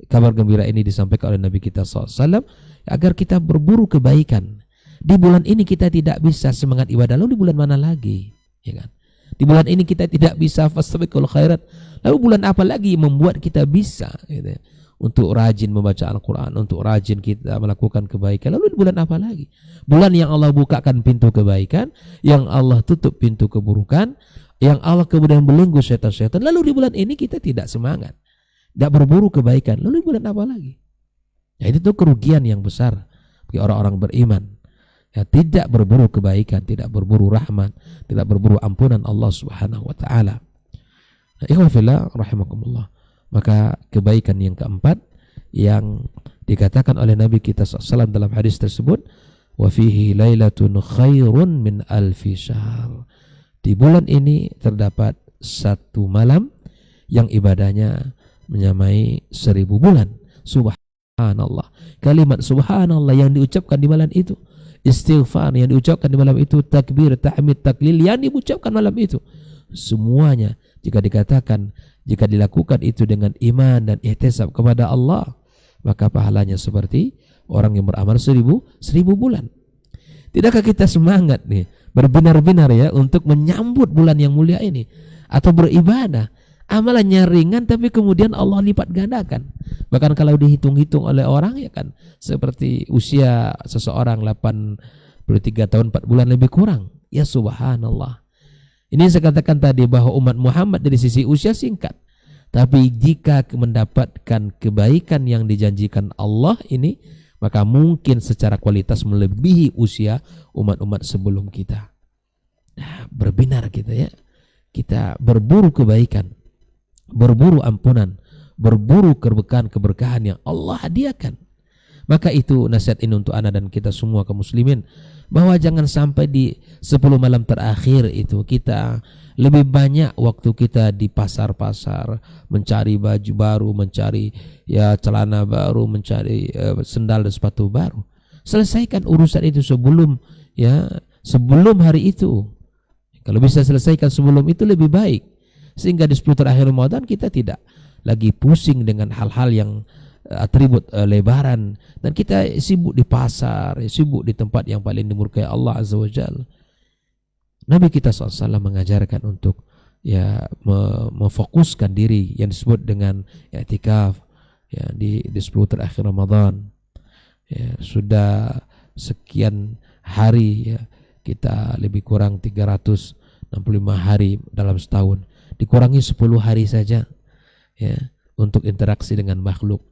Speaker 5: kabar gembira ini disampaikan oleh Nabi kita SAW agar kita berburu kebaikan. Di bulan ini kita tidak bisa semangat ibadah, lalu di bulan mana lagi, ya kan? Di bulan ini kita tidak bisa fastabiqul khairat, lalu bulan apa lagi membuat kita bisa, gitu ya, untuk rajin membaca Al-Quran, untuk rajin kita melakukan kebaikan. Lalu di bulan apa lagi? Bulan yang Allah bukakan pintu kebaikan, yang Allah tutup pintu keburukan, yang Allah kemudian belenggu syaitan-syaitan. Lalu di bulan ini kita tidak semangat, tidak berburu kebaikan. Lalu di bulan apa lagi? Ya, itu tuh kerugian yang besar bagi orang-orang beriman. Ya, tidak berburu kebaikan, tidak berburu rahmat, tidak berburu ampunan Allah Subhanahu wa taala. Nah, ikhwan fillah rahimakumullah. Maka kebaikan yang keempat yang dikatakan oleh Nabi kita SAW dalam hadis tersebut, wa fihi lailatun khairun min alfi syahr. Di bulan ini terdapat satu malam yang ibadahnya menyamai 1000 bulan. Subhanallah. Kalimat subhanallah yang diucapkan di malam itu, istighfar yang diucapkan di malam itu, takbir, tahmid, taklil yang diucapkan malam itu, semuanya jika dilakukan itu dengan iman dan ihtisab kepada Allah, maka pahalanya seperti orang yang beramal 1000 bulan. Tidakkah kita semangat nih, berbinar-binar ya, untuk menyambut bulan yang mulia ini, atau beribadah? Amalannya ringan tapi kemudian Allah lipat gandakan. Bahkan kalau dihitung-hitung oleh orang, ya kan, seperti usia seseorang 83 tahun 4 bulan lebih kurang. Ya subhanallah. Ini saya katakan tadi bahwa umat Muhammad dari sisi usia singkat, tapi jika mendapatkan kebaikan yang dijanjikan Allah ini, maka mungkin secara kualitas melebihi usia umat-umat sebelum kita. Nah, berbinar kita ya, kita berburu kebaikan, berburu ampunan, berburu keberkahan yang Allah hadiahkan. Maka itu nasihat ini untuk anak dan kita semua kaum muslimin, bahwa jangan sampai di 10 malam terakhir itu kita lebih banyak waktu kita di pasar-pasar mencari baju baru, mencari celana baru, mencari sendal dan sepatu baru. Selesaikan urusan itu sebelum hari itu. Kalau bisa selesaikan sebelum itu lebih baik, sehingga di 10 terakhir Ramadan kita tidak lagi pusing dengan hal-hal yang atribut lebaran, dan kita sibuk di pasar, sibuk di tempat yang paling dimurkai Allah Azza wa Jalla. Nabi kita SAW mengajarkan untuk memfokuskan diri yang disebut dengan i'tikaf di 10 terakhir Ramadan. Sudah sekian hari kita lebih kurang 365 hari dalam setahun, dikurangi 10 hari saja untuk interaksi dengan makhluk.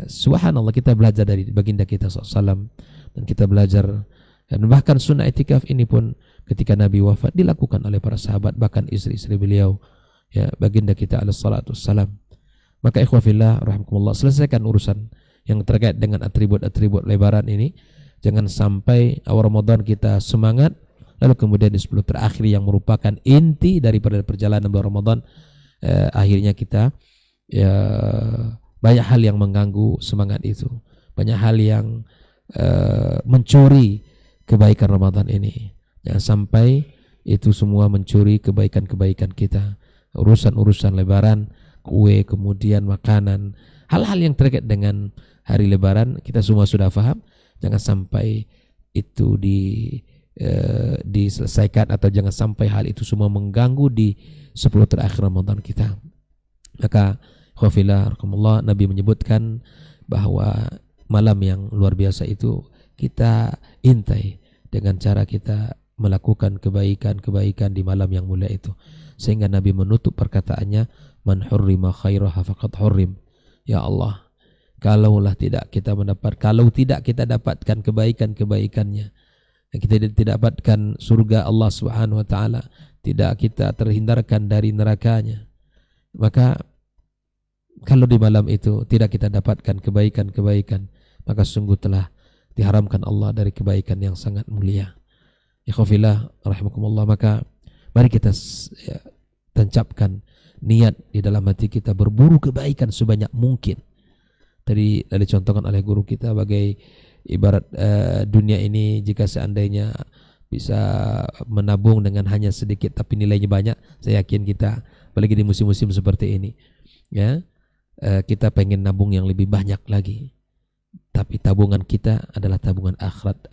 Speaker 5: Subhanallah, kita belajar dari baginda kita SAW, dan kita belajar, dan bahkan sunnah i'tikaf ini pun ketika Nabi wafat dilakukan oleh para sahabat, bahkan istri-istri beliau, baginda kita alaihi salatu wassalam. Maka ikhwah fillah rahimakumullah, selesaikan urusan yang terkait dengan atribut-atribut lebaran ini. Jangan sampai awal Ramadan kita semangat, lalu kemudian di 10 terakhir yang merupakan inti daripada perjalanan bulan Ramadan, akhirnya kita banyak hal yang mengganggu semangat itu, banyak hal yang mencuri kebaikan Ramadan ini. Jangan sampai itu semua mencuri kebaikan-kebaikan kita. Urusan-urusan lebaran, kue, kemudian makanan, hal-hal yang terkait dengan hari lebaran kita semua sudah paham. Jangan sampai itu diselesaikan, atau jangan sampai hal itu semua mengganggu di 10 terakhir Ramadan kita. Maka khafillah rahimakumullah, Nabi menyebutkan bahwa malam yang luar biasa itu kita intai dengan cara kita melakukan kebaikan-kebaikan di malam yang mulia itu, sehingga Nabi menutup perkataannya, man hurrima khairaha faqad hurrim. Ya Allah, kalau tidak kita dapatkan kebaikan-kebaikannya, kita tidak dapatkan surga Allah Subhanahu wa taala, tidak kita terhindarkan dari nerakanya, maka kalau di malam itu tidak kita dapatkan kebaikan-kebaikan, maka sungguh telah diharamkan Allah dari kebaikan yang sangat mulia. Ikhwafillah rahimakumullah, maka mari kita tancapkan niat di dalam hati kita berburu kebaikan sebanyak mungkin. Tadi dicontohkan oleh guru kita bagai ibarat dunia ini, jika seandainya bisa menabung dengan hanya sedikit tapi nilainya banyak, saya yakin kita, apalagi di musim-musim seperti ini, kita pengen nabung yang lebih banyak lagi. Tapi tabungan kita adalah tabungan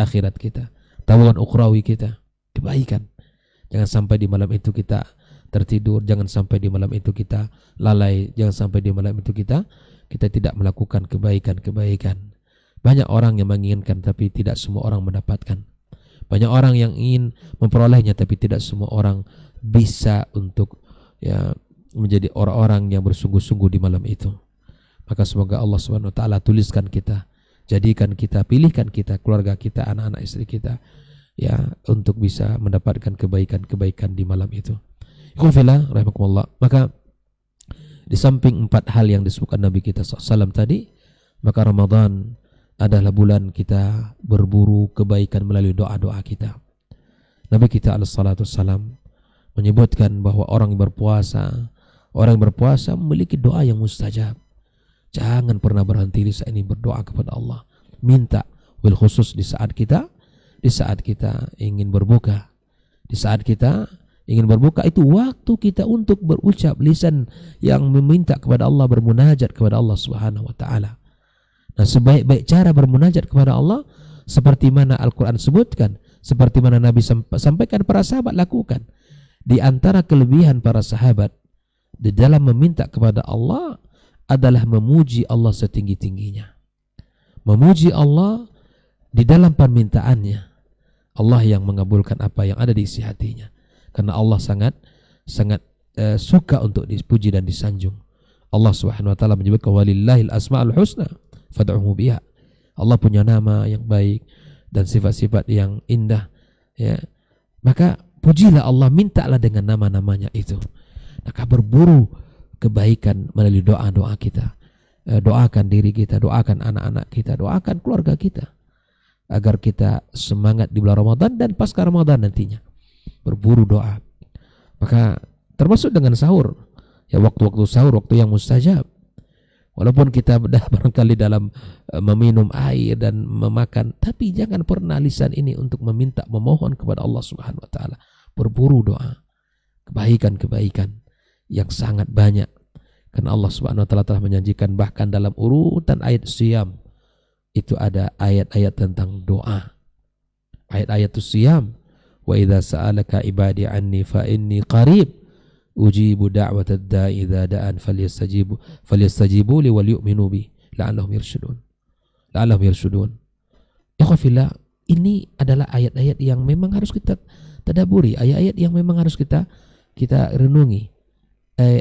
Speaker 5: akhirat kita, tabungan ukhrawi kita, kebaikan. Jangan sampai di malam itu kita tertidur, jangan sampai di malam itu kita lalai, jangan sampai di malam itu kita tidak melakukan kebaikan-kebaikan. Banyak orang yang menginginkan tapi tidak semua orang mendapatkan. Banyak orang yang ingin memperolehnya tapi tidak semua orang bisa untuk menjadi orang-orang yang bersungguh-sungguh di malam itu. Maka semoga Allah Subhanahu wa taala tuliskan kita, jadikan kita, pilihkan kita, keluarga kita, anak-anak istri kita, untuk bisa mendapatkan kebaikan-kebaikan di malam itu. Ikhwafillah rahimakumullah. Maka di samping 4 hal yang disebutkan Nabi kita SAW tadi, maka Ramadan adalah bulan kita berburu kebaikan melalui doa-doa kita. Nabi kita alaihissalam menyebutkan bahwa orang yang berpuasa memiliki doa yang mustajab. Jangan pernah berhenti di saat ini berdoa kepada Allah, minta, bil khusus di saat kita ingin berbuka. Di saat kita ingin berbuka itu waktu kita untuk berucap, lisan yang meminta kepada Allah, bermunajat kepada Allah Subhanahu wa taala. Nah, sebaik-baik cara bermunajat kepada Allah seperti mana Al-Qur'an sebutkan, seperti mana Nabi sampaikan, para sahabat lakukan. Di antara kelebihan para sahabat di dalam meminta kepada Allah adalah memuji Allah setinggi-tingginya. Memuji Allah di dalam permintaannya. Allah yang mengabulkan apa yang ada di isi hatinya. Karena Allah sangat suka untuk dipuji dan disanjung. Allah Subhanahu wa taala menyebutkan walillahil asmaul husna fad'uhu biha. Allah punya nama yang baik dan sifat-sifat yang indah, Maka pujilah Allah, mintalah dengan nama-namanya itu. Maka berburu kebaikan melalui doa-doa kita. Doakan diri kita, doakan anak-anak kita, doakan keluarga kita, agar kita semangat di bulan Ramadan dan pasca Ramadan nantinya. Berburu doa. Maka termasuk dengan sahur, ya waktu-waktu sahur, waktu yang mustajab. Walaupun kita barangkali dalam meminum air dan memakan, tapi jangan pernah lisan ini untuk meminta, memohon kepada Allah Subhanahu wa taala. Berburu doa. Kebaikan-kebaikan yang sangat banyak. Karena Allah Subhanahu wa taala telah menjanjikan bahkan dalam urutan ayat siyam itu ada ayat-ayat tentang doa. Ayat-ayat siyam. Wa idza sa'alaka ibadi anni fa inni qarib ujibu da'watad da'i idza da'an falyastajibu li wal yu'minu bi la'allahum yarshudun. Ikhwafillah, ini adalah ayat-ayat yang memang harus kita tadaburi, ayat-ayat yang memang harus kita renungi.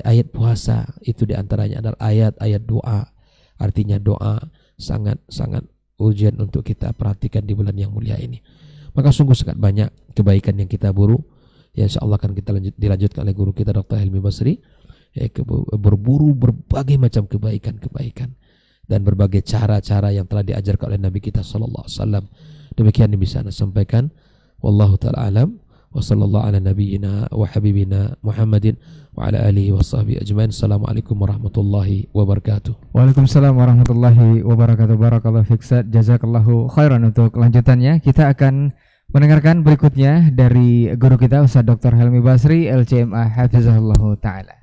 Speaker 5: Ayat puasa itu diantaranya adalah ayat-ayat doa. Artinya doa sangat-sangat urgent untuk kita perhatikan di bulan yang mulia ini. Maka sungguh sangat banyak kebaikan yang kita buru. Ya, insyaallah akan kita dilanjutkan oleh guru kita Dr. Helmi Basri, berburu berbagai macam kebaikan-kebaikan dan berbagai cara-cara yang telah diajarkan oleh Nabi kita sallallahu alaihi wasallam. Demikian yang bisa Anda sampaikan. Wallahu taala alam. Wa sallallahu ala nabiyyina wa habibina Muhammadin wa ala alihi wa sahbihi ajmain. Assalamualaikum warahmatullahi wabarakatuh.
Speaker 4: Waalaikumsalam warahmatullahi wabarakatuh. Barakallahu fiik. Jazakallahu khairan. Untuk lanjutannya kita akan mendengarkan berikutnya dari guru kita Ustaz Dr. Helmi Basri LCMA Hafizahullah Ta'ala.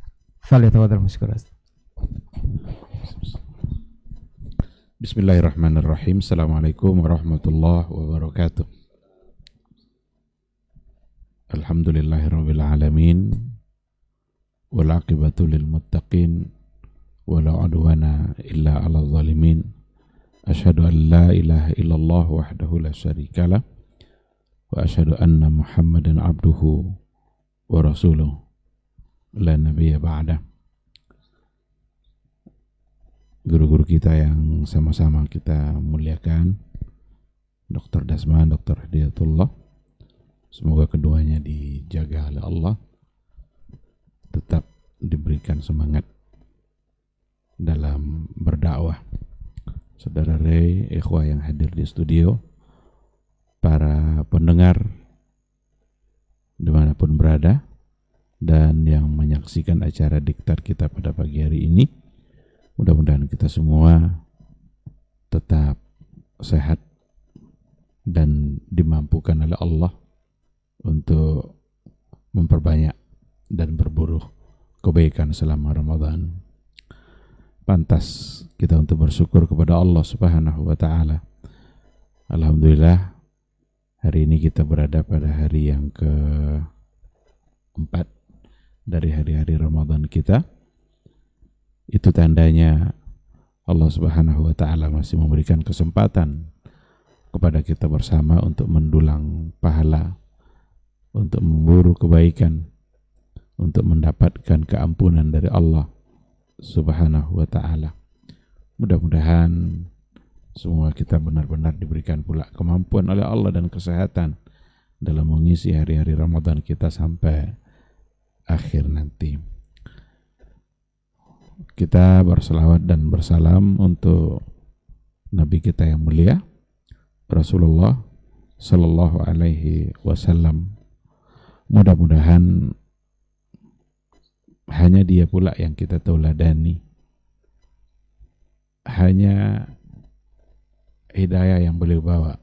Speaker 4: Falyatafaddal mashkuran.
Speaker 6: Bismillahirrahmanirrahim. Assalamualaikum warahmatullahi wabarakatuh. Alhamdulillahirabbil alamin. Wal aqibatu lil muttaqin wala udwana illa 'alal zalimin. Asyhadu an la ilaha illallah wahdahu la syarikalah wa asyhadu anna Muhammadan abduhu wa rasuluh la nabiyya ba'da. Guru-guru kita yang sama-sama kita muliakan, Dr. Dasman, Dr. Hidayatullah, semoga keduanya dijaga oleh Allah, tetap diberikan semangat dalam berdakwah. Saudara Rey, ikhwah yang hadir di studio, para pendengar dimanapun berada, dan yang menyaksikan acara diktat kita pada pagi hari ini, mudah-mudahan kita semua tetap sehat dan dimampukan oleh Allah untuk memperbanyak dan berburu kebaikan selama Ramadan. Pantas kita untuk bersyukur kepada Allah Subhanahu wa taala. Alhamdulillah, hari ini kita berada pada hari yang ke-4 dari hari-hari Ramadan kita. Itu tandanya Allah Subhanahu wa taala masih memberikan kesempatan kepada kita bersama untuk mendulang pahala, untuk memburu kebaikan, untuk mendapatkan keampunan dari Allah Subhanahu wa taala. Mudah-mudahan semua kita benar-benar diberikan pula kemampuan oleh Allah dan kesehatan dalam mengisi hari-hari Ramadan kita sampai akhir nanti. Kita berselawat dan bersalam untuk Nabi kita yang mulia, Rasulullah Sallallahu Alaihi Wasallam. Mudah-mudahan hanya dia pula yang kita tauladani, hanya hidayah yang beliau bawa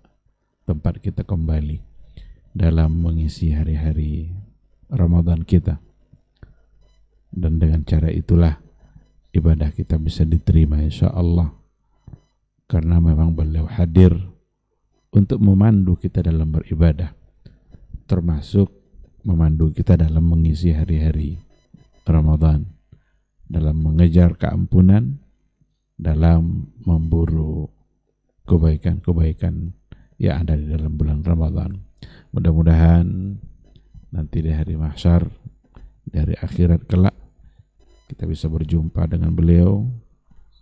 Speaker 6: tempat kita kembali dalam mengisi hari-hari Ramadan kita, dan dengan cara itulah ibadah kita bisa diterima insya Allah, karena memang beliau hadir untuk memandu kita dalam beribadah, termasuk memandu kita dalam mengisi hari-hari Ramadan, dalam mengejar keampunan, dalam memburu kebaikan-kebaikan yang ada di dalam bulan Ramadan. Mudah-mudahan nanti di hari mahsyar, di hari akhirat kelak, kita bisa berjumpa dengan beliau,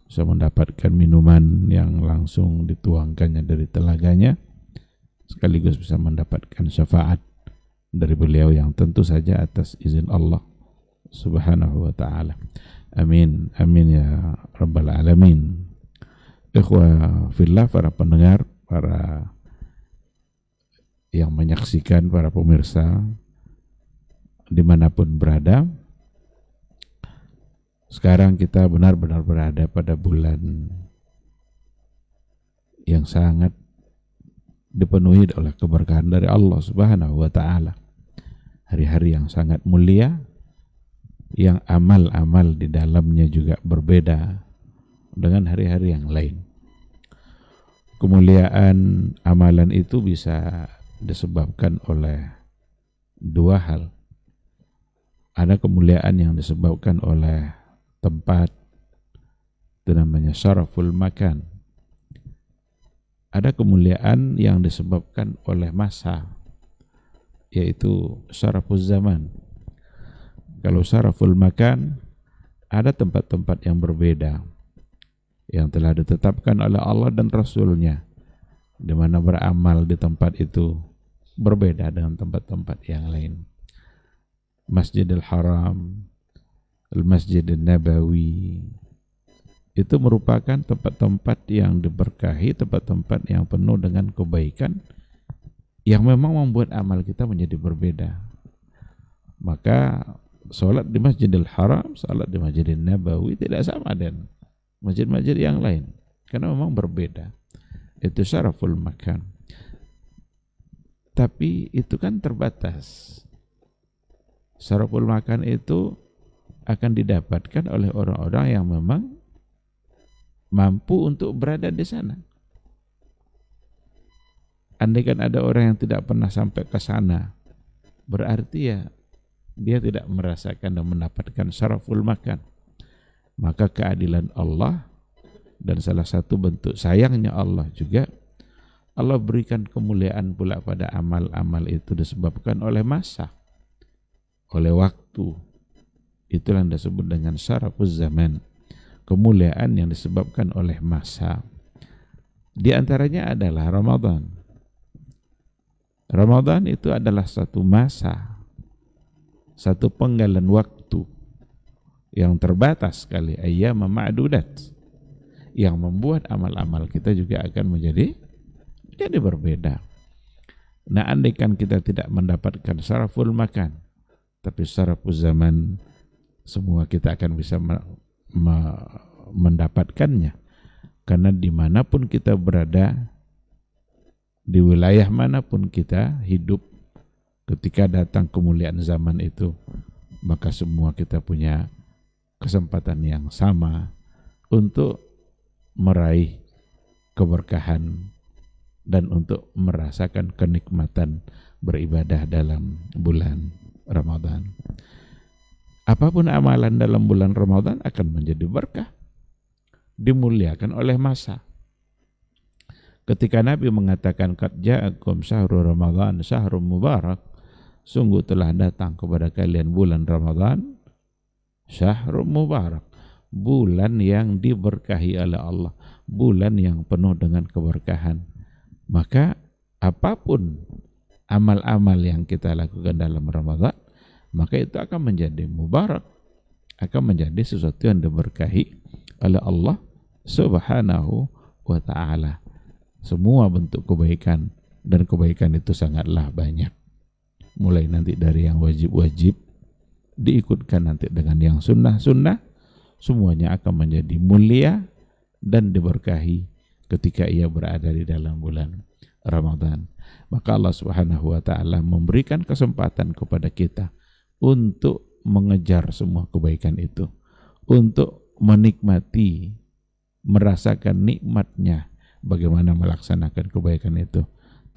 Speaker 6: bisa mendapatkan minuman yang langsung dituangkannya dari telaganya, sekaligus bisa mendapatkan syafaat dari beliau yang tentu saja atas izin Allah Subhanahu wa ta'ala. Amin, amin ya Rabbal Alamin. Ikhwah fillah, para pendengar, para yang menyaksikan, para pemirsa dimanapun berada, sekarang kita benar-benar berada pada bulan yang sangat dipenuhi oleh keberkahan dari Allah Subhanahu wa ta'ala. Hari-hari yang sangat mulia, yang amal-amal di dalamnya juga berbeda dengan hari-hari yang lain. Kemuliaan amalan itu bisa disebabkan oleh dua hal. Ada kemuliaan yang disebabkan oleh tempat, itu namanya syaraful makan. Ada kemuliaan yang disebabkan oleh masa, yaitu syaraful zaman. Kalau syaraful makan, ada tempat-tempat yang berbeda yang telah ditetapkan oleh Allah dan Rasulnya, di mana beramal di tempat itu berbeda dengan tempat-tempat yang lain. Masjidil Haram, Al-Masjidil Nabawi, itu merupakan tempat-tempat yang diberkahi, tempat-tempat yang penuh dengan kebaikan, yang memang membuat amal kita menjadi berbeda. Maka salat di Masjidil Haram, salat di Masjidil Nabawi tidak sama dengan masjid-masjid yang lain, karena memang berbeda. Itu syaraful makan. Tapi itu kan terbatas. Syaraful makan itu akan didapatkan oleh orang-orang yang memang mampu untuk berada di sana. Andaikan ada orang yang tidak pernah sampai ke sana, berarti ya dia tidak merasakan dan mendapatkan syaraful makan. Maka keadilan Allah dan salah satu bentuk sayangnya Allah juga, Allah berikan kemuliaan pula pada amal-amal itu disebabkan oleh masa, oleh waktu. Itulah yang disebut dengan syaraful zaman, kemuliaan yang disebabkan oleh masa. Di antaranya adalah Ramadan. Ramadan itu adalah satu masa, satu penggalan waktu yang terbatas sekali, ayyam ma'dudat, yang membuat amal-amal kita juga akan menjadi berbeda. Nah, andaikan kita tidak mendapatkan syaraful makan, tapi syaraful zaman, semua kita akan bisa mendapatkannya. Karena dimanapun kita berada, di wilayah manapun kita hidup, ketika datang kemuliaan zaman itu, maka semua kita punya kesempatan yang sama untuk meraih keberkahan dan untuk merasakan kenikmatan beribadah dalam bulan Ramadan. Apapun amalan dalam bulan Ramadan akan menjadi berkah, dimuliakan oleh masa. Ketika Nabi mengatakan qad ja'akum syahrul Ramadan syahrun mubarak, sungguh telah datang kepada kalian bulan Ramadan, syahrul mubarak, bulan yang diberkahi oleh Allah, bulan yang penuh dengan keberkahan. Maka apapun amal-amal yang kita lakukan dalam Ramadan, maka itu akan menjadi mubarak, akan menjadi sesuatu yang diberkahi oleh Allah Subhanahu wa ta'ala. Semua bentuk kebaikan, dan kebaikan itu sangatlah banyak. Mulai nanti dari yang wajib-wajib, diikutkan nanti dengan yang sunnah-sunnah, semuanya akan menjadi mulia dan diberkahi ketika ia berada di dalam bulan Ramadan. Maka Allah Subhanahu wa ta'ala memberikan kesempatan kepada kita untuk mengejar semua kebaikan itu, untuk menikmati, merasakan nikmatnya bagaimana melaksanakan kebaikan itu,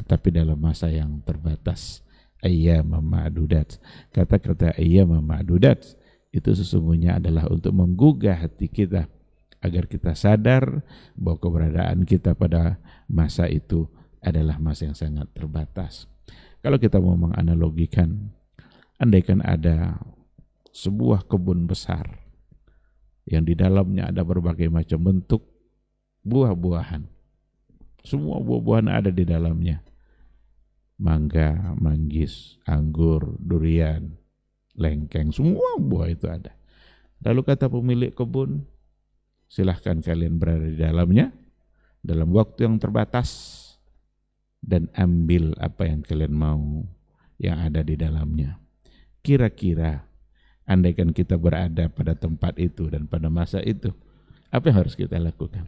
Speaker 6: tetapi dalam masa yang terbatas. Ayyam ma'dudat. Kata-kata ayyam ma'dudat itu sesungguhnya adalah untuk menggugah hati kita agar kita sadar bahwa keberadaan kita pada masa itu adalah masa yang sangat terbatas. Kalau kita mau menganalogikan, andaikan ada sebuah kebun besar yang di dalamnya ada berbagai macam bentuk buah-buahan. Semua buah-buahan ada di dalamnya. Mangga, manggis, anggur, durian, lengkeng, semua buah itu ada. Lalu kata pemilik kebun, silahkan kalian berada di dalamnya dalam waktu yang terbatas dan ambil apa yang kalian mau yang ada di dalamnya. Kira-kira andaikan kita berada pada tempat itu dan pada masa itu, apa yang harus kita lakukan?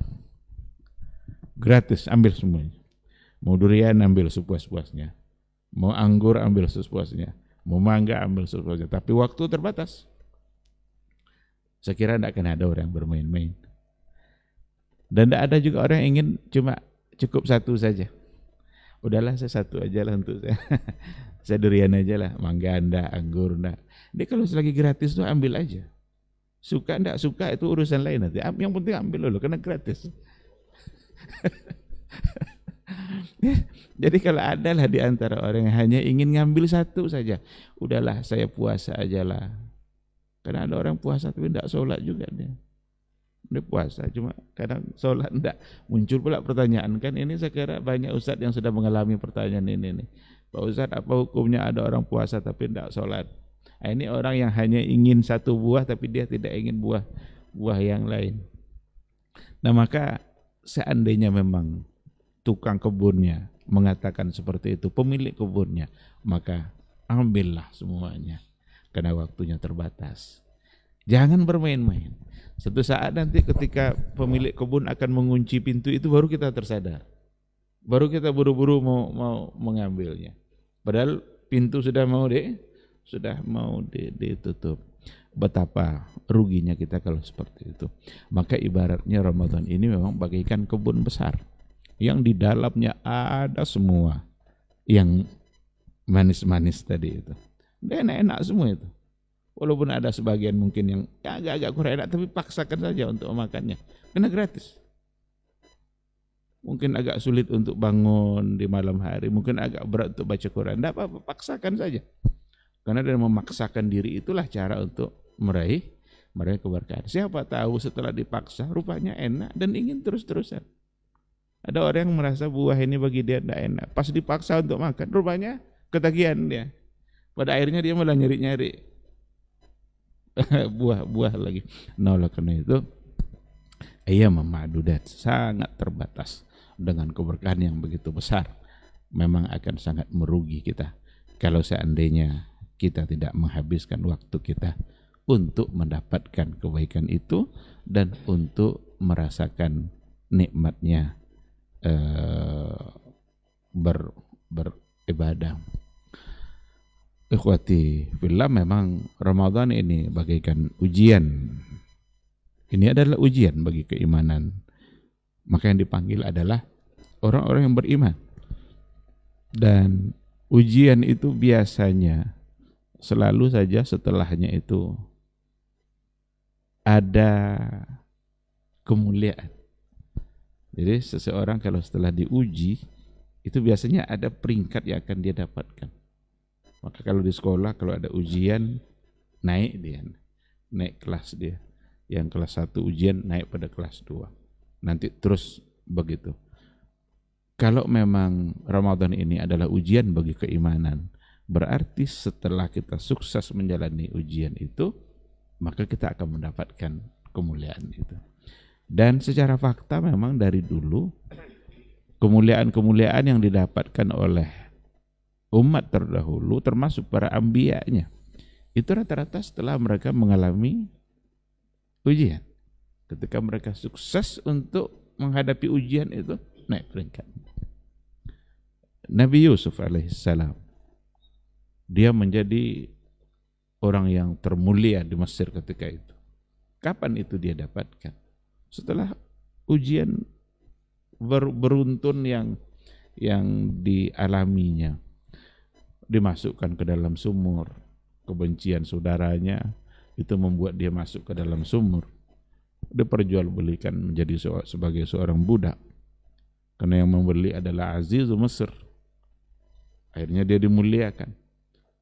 Speaker 6: Gratis, ambil semuanya. Mau durian ambil sepuas-puasnya, mau anggur ambil sepuasnya, mau mangga ambil sepuasnya, tapi waktu terbatas. Saya kira tidak akan ada orang yang bermain-main. Dan tidak ada juga orang yang ingin cuma cukup satu saja. Udahlah saya satu aja lah untuk saya. Saya durian aja lah, mangga enggak, anggur enggak. Dia kalau selagi gratis tuh ambil aja. Suka enggak suka itu urusan lain nanti. Yang penting ambil dulu karena gratis. Jadi kalau ada lah di antara orang yang hanya ingin ngambil satu saja, udahlah saya puasa aja lah. Karena ada orang puasa tapi enggak sholat juga dia. Dia puasa cuma kadang sholat enggak. Muncul pula pertanyaan kan, ini saya kira banyak ustadz yang sudah mengalami pertanyaan ini nih. Pak Ustadz, apa hukumnya ada orang puasa tapi enggak sholat? Nah, ini orang yang hanya ingin satu buah tapi dia tidak ingin buah yang lain. Nah maka seandainya memang tukang kebunnya mengatakan seperti itu, pemilik kebunnya, maka ambillah semuanya karena waktunya terbatas. Jangan bermain-main. Suatu saat nanti ketika pemilik kebun akan mengunci pintu itu baru kita tersadar. Baru kita buru-buru mau mengambilnya. Padahal pintu sudah mau ditutup. Betapa ruginya kita kalau seperti itu. Maka ibaratnya Ramadan ini memang bagaikan kebun besar yang di dalamnya ada semua yang manis-manis tadi itu. Dan enak-enak semua itu. Walaupun ada sebagian mungkin yang agak-agak kurang enak, tapi paksakan saja untuk memakannya. Karena gratis. Mungkin agak sulit untuk bangun di malam hari, mungkin agak berat untuk baca Quran. Tidak apa-apa, paksakan saja. Karena dengan memaksakan diri itulah cara untuk meraih keberkahan. Siapa tahu setelah dipaksa, rupanya enak dan ingin terus-terusan. Ada orang yang merasa buah ini bagi dia tidak enak. Pas dipaksa untuk makan, rupanya ketagihan dia. Pada akhirnya dia malah nyari-nyari buah lagi. Nah, oleh karena itu ayyam ma'dudat, sangat terbatas. Dengan keberkahan yang begitu besar, memang akan sangat merugi kita kalau seandainya kita tidak menghabiskan waktu kita untuk mendapatkan kebaikan itu dan untuk merasakan nikmatnya beribadah. Ikhwati fillah, memang Ramadan ini bagaikan ujian. Ini adalah ujian bagi keimanan. Maka yang dipanggil adalah orang-orang yang beriman. Dan ujian itu biasanya selalu saja setelahnya itu ada kemuliaan. Jadi seseorang kalau setelah diuji, itu biasanya ada peringkat yang akan dia dapatkan. Maka kalau di sekolah, kalau ada ujian, naik kelas dia. Yang kelas 1 ujian naik pada kelas 2. Nanti terus begitu. Kalau memang Ramadan ini adalah ujian bagi keimanan, berarti setelah kita sukses menjalani ujian itu, maka kita akan mendapatkan kemuliaan itu. Dan secara fakta memang dari dulu, kemuliaan-kemuliaan yang didapatkan oleh umat terdahulu termasuk para anbiya'nya, itu rata-rata setelah mereka mengalami ujian. Ketika mereka sukses untuk menghadapi ujian itu, naik peringkat. Nabi Yusuf alaihissalam, dia menjadi orang yang termulia di Mesir ketika itu. Kapan itu dia dapatkan? Setelah ujian beruntun yang dialaminya. Dimasukkan ke dalam sumur, kebencian saudaranya itu membuat dia masuk ke dalam sumur. Diperjualbelikan menjadi sebagai seorang budak, karena yang membeli adalah Azizu Mesir. Akhirnya dia dimuliakan,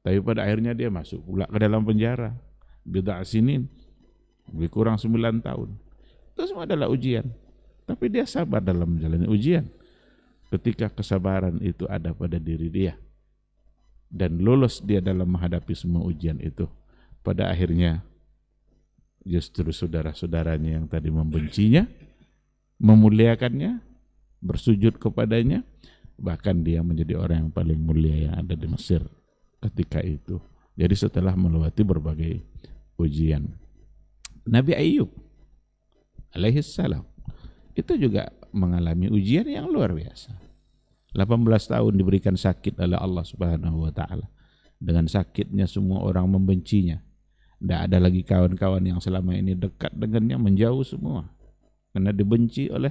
Speaker 6: tapi pada akhirnya dia masuk pula ke dalam penjara bid'a sinin, lebih kurang 9 tahun. Itu semua adalah ujian, tapi dia sabar dalam menjalani ujian. Ketika kesabaran itu ada pada diri dia dan lolos dia dalam menghadapi semua ujian itu, pada akhirnya justru saudara-saudaranya yang tadi membencinya, memuliakannya, bersujud kepadanya, bahkan dia menjadi orang yang paling mulia yang ada di Mesir ketika itu. Jadi setelah melewati berbagai ujian, Nabi Ayub alaihissalam itu juga mengalami ujian yang luar biasa. 18 tahun diberikan sakit oleh Allah Subhanahu wa taala. Dengan sakitnya semua orang membencinya. Tidak ada lagi kawan-kawan yang selama ini dekat dengannya, menjauh semua. Karena dibenci oleh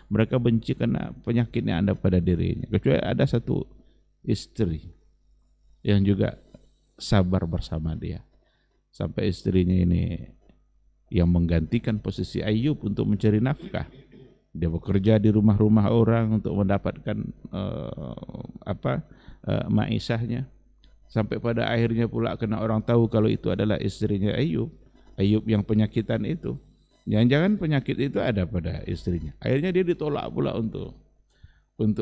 Speaker 6: mereka benci karena penyakitnya ada pada dirinya. Kecuali ada satu istri yang juga sabar bersama dia. Sampai istrinya ini yang menggantikan posisi Ayub untuk mencari nafkah. Dia bekerja di rumah-rumah orang untuk mendapatkan maisahnya. Sampai pada akhirnya pula kena orang tahu kalau itu adalah istrinya Ayub. Ayub yang penyakitan itu. Jangan-jangan penyakit itu ada pada istrinya. Akhirnya dia ditolak pula untuk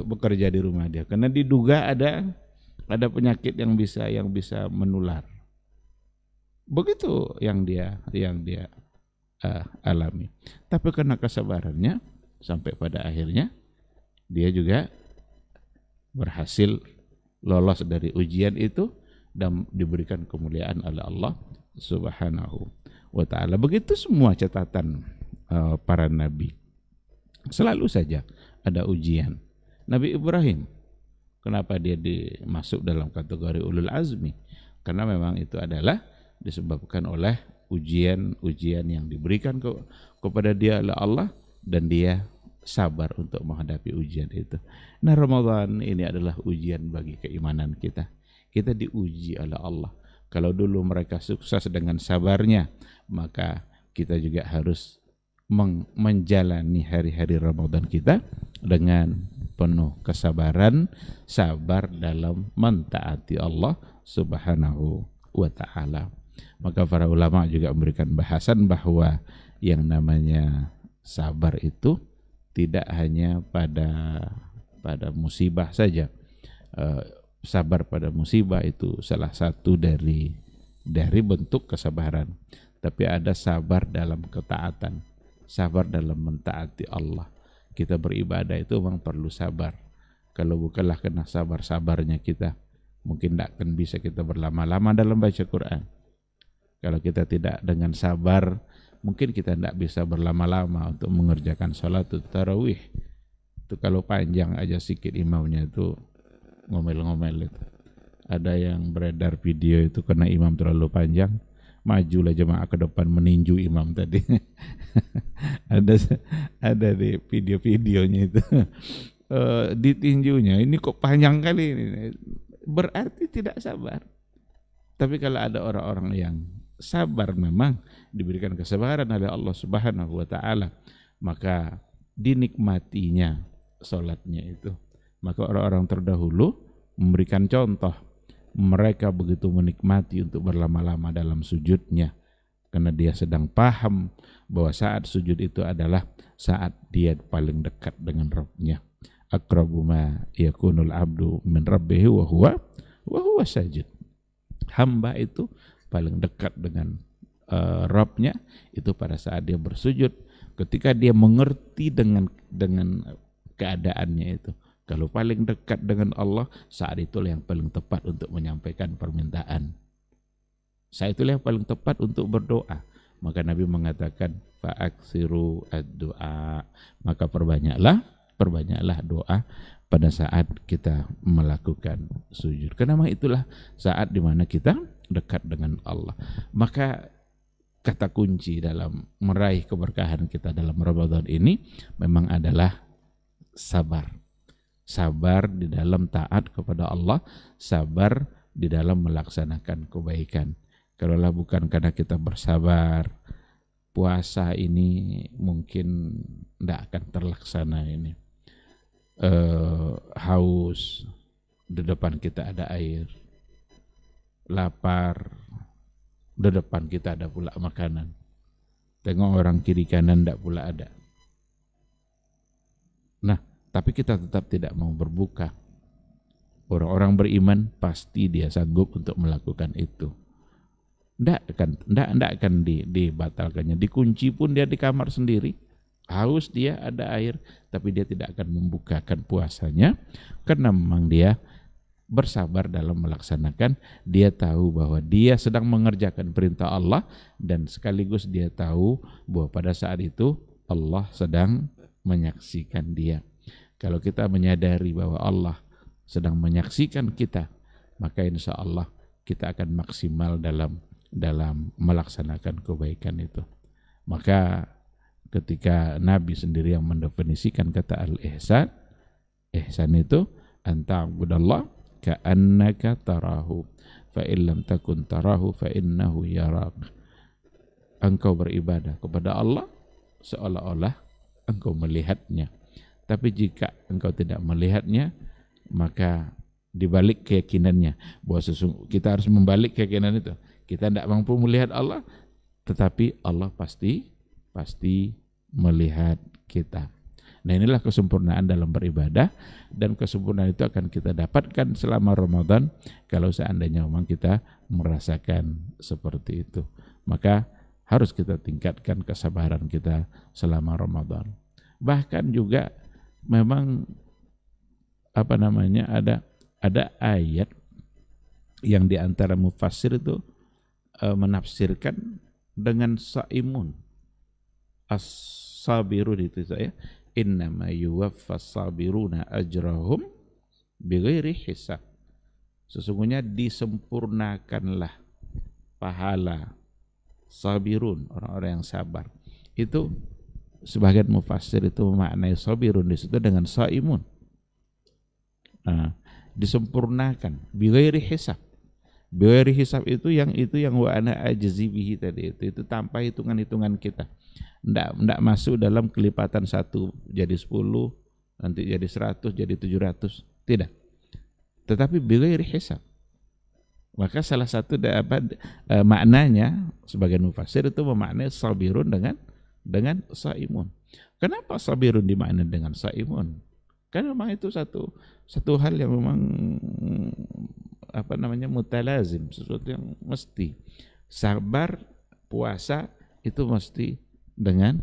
Speaker 6: bekerja di rumah dia. Karena diduga ada penyakit yang bisa menular. Begitu yang dia alami. Tapi karena kesabarannya sampai pada akhirnya dia juga berhasil lolos dari ujian itu dan diberikan kemuliaan oleh Allah Subhanahu wa taala. Begitu semua catatan para nabi. Selalu saja ada ujian. Nabi Ibrahim, kenapa dia masuk dalam kategori ulul azmi? Karena memang itu adalah disebabkan oleh ujian-ujian yang diberikan kepada dia oleh Allah dan dia sabar untuk menghadapi ujian itu. Nah, Ramadan ini adalah ujian bagi keimanan kita. Kita diuji oleh Allah. Kalau dulu mereka sukses dengan sabarnya, maka kita juga harus menjalani hari-hari Ramadan kita dengan penuh kesabaran, sabar dalam mentaati Allah Subhanahu wa taala. Maka para ulama juga memberikan bahasan bahwa yang namanya sabar itu tidak hanya pada musibah saja. Sabar pada musibah itu salah satu dari bentuk kesabaran. Tapi ada sabar dalam ketaatan, sabar dalam mentaati Allah. Kita beribadah itu memang perlu sabar. Kalau bukanlah kena sabar-sabarnya kita, mungkin tidak akan bisa kita berlama-lama dalam baca Quran. Kalau kita tidak dengan sabar, mungkin kita tidak bisa berlama-lama untuk mengerjakan salat tarawih. Itu kalau panjang aja sikit imamnya itu ngomel-ngomel itu. Ada yang beredar video itu karena imam terlalu panjang, majulah jemaah ke depan meninju imam tadi. ada di video-videonya itu. Ditinjunya, ini kok panjang kali ini. Berarti tidak sabar. Tapi kalau ada orang-orang yang sabar, memang diberikan kesabaran oleh Allah Subhanahu wa taala, maka dinikmatinya salatnya itu. Maka orang-orang terdahulu memberikan contoh, mereka begitu menikmati untuk berlama-lama dalam sujudnya, karena dia sedang paham bahwa saat sujud itu adalah saat dia paling dekat dengan Rabb-nya. Aqrabu ma yakunul abdu min rabbihi wa huwa sajid. Hamba itu paling dekat dengan Rabb-nya itu pada saat dia bersujud, ketika dia mengerti dengan keadaannya itu. Kalau paling dekat dengan Allah, saat itulah yang paling tepat untuk menyampaikan permintaan. Saat itulah yang paling tepat untuk berdoa. Maka Nabi mengatakan, fa'aksiru ad-du'a. Maka perbanyaklah doa pada saat kita melakukan sujud. Karena itulah saat dimana kita dekat dengan Allah. Maka kata kunci dalam meraih keberkahan kita dalam Ramadan ini memang adalah sabar. Sabar di dalam taat kepada Allah, sabar di dalam melaksanakan kebaikan. Kalaulah bukan karena kita bersabar, puasa ini mungkin tidak akan terlaksana ini. Haus, di depan kita ada air. Lapar, di depan kita ada pula makanan. Tengok orang kiri kanan tidak pula ada. Nah, tapi kita tetap tidak mau berbuka. Orang-orang beriman pasti dia sanggup untuk melakukan itu. Ndak akan dibatalkannya. Dikunci pun dia di kamar sendiri, haus dia, ada air, tapi dia tidak akan membukakan puasanya karena memang dia bersabar dalam melaksanakan. Dia tahu bahwa dia sedang mengerjakan perintah Allah, dan sekaligus dia tahu bahwa pada saat itu Allah sedang menyaksikan dia. Kalau kita menyadari bahwa Allah sedang menyaksikan kita, maka insya Allah kita akan maksimal dalam melaksanakan kebaikan itu. Maka ketika Nabi sendiri yang mendefinisikan kata al-ihsan, ihsan itu anta'budallah ka'annaka tarahu fa in lam takun tarahu fa innahu yarak. Engkau beribadah kepada Allah seolah-olah engkau melihatnya. Tapi jika engkau tidak melihatnya, maka dibalik keyakinannya bahwa kita harus membalik keyakinan itu. Kita tidak mampu melihat Allah, tetapi Allah pasti melihat kita. Nah, inilah kesempurnaan dalam beribadah, dan kesempurnaan itu akan kita dapatkan selama Ramadan kalau seandainya memang kita merasakan seperti itu. Maka harus kita tingkatkan kesabaran kita selama Ramadan. Bahkan juga memang ada ayat yang diantara mufassir itu menafsirkan dengan saimun as-sabirun itu saya innama yuwaffas sabiruna ajrahum bighairi hisab. Sesungguhnya disempurnakanlah pahala sabirun, orang-orang yang sabar. Itu sebagian mufassir itu memaknai sabirun di situ dengan saimun. Nah, disempurnakan bighairi hisab. Bighairi hisab itu yang wa ana ajzi bihi tadi itu tanpa hitungan-hitungan kita. Ndak masuk dalam kelipatan 1 jadi 10, nanti jadi 100, jadi 700, tidak. Tetapi bighairi hisab. Maka salah satu maknanya sebagian mufassir itu memaknai sabirun dengan saimun. Kenapa sabirun dimaknai dengan saimun? Karena memang itu satu hal yang memang mutalazim, sesuatu yang mesti. Sabar, puasa itu mesti dengan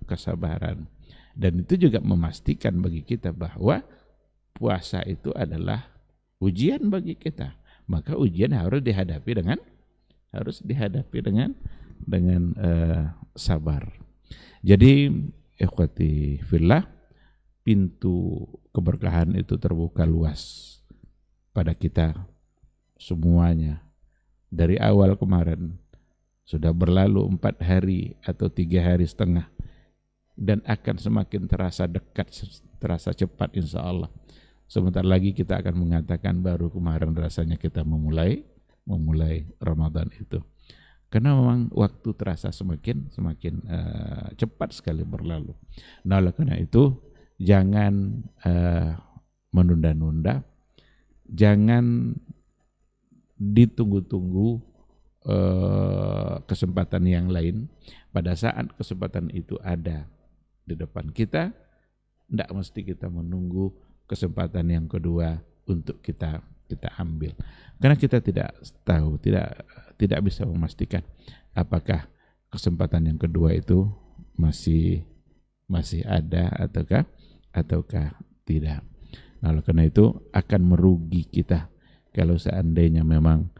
Speaker 6: kesabaran. Dan itu juga memastikan bagi kita bahwa puasa itu adalah ujian bagi kita. Maka ujian harus dihadapi dengan sabar. Jadi ikhwati fillah, pintu keberkahan itu terbuka luas pada kita semuanya. Dari awal kemarin sudah berlalu 4 hari atau 3 hari setengah, dan akan semakin terasa dekat, terasa cepat insya Allah. Sebentar lagi kita akan mengatakan baru kemarin rasanya kita memulai Ramadan itu. Karena memang waktu terasa semakin cepat sekali berlalu. Nah, oleh karena itu jangan menunda-nunda, jangan ditunggu-tunggu kesempatan yang lain. Pada saat kesempatan itu ada di depan kita, tidak mesti kita menunggu kesempatan yang kedua untuk kita ambil. Karena kita tidak tahu, tidak bisa memastikan apakah kesempatan yang kedua itu masih ada ataukah tidak. Nah, oleh karena itu akan merugi kita kalau seandainya memang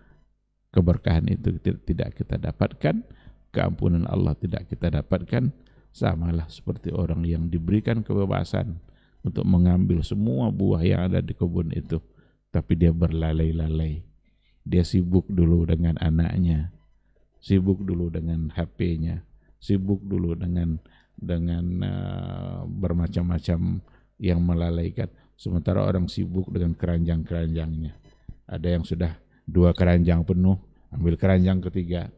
Speaker 6: keberkahan itu tidak kita dapatkan, keampunan Allah tidak kita dapatkan. Samalah seperti orang yang diberikan kebebasan untuk mengambil semua buah yang ada di kebun itu, tapi dia berlalai-lalai. Dia sibuk dulu dengan anaknya, sibuk dulu dengan HP-nya, sibuk dulu dengan bermacam-macam yang melalaikan. Sementara orang sibuk dengan keranjang-keranjangnya. Ada yang sudah 2 keranjang penuh, ambil keranjang ketiga.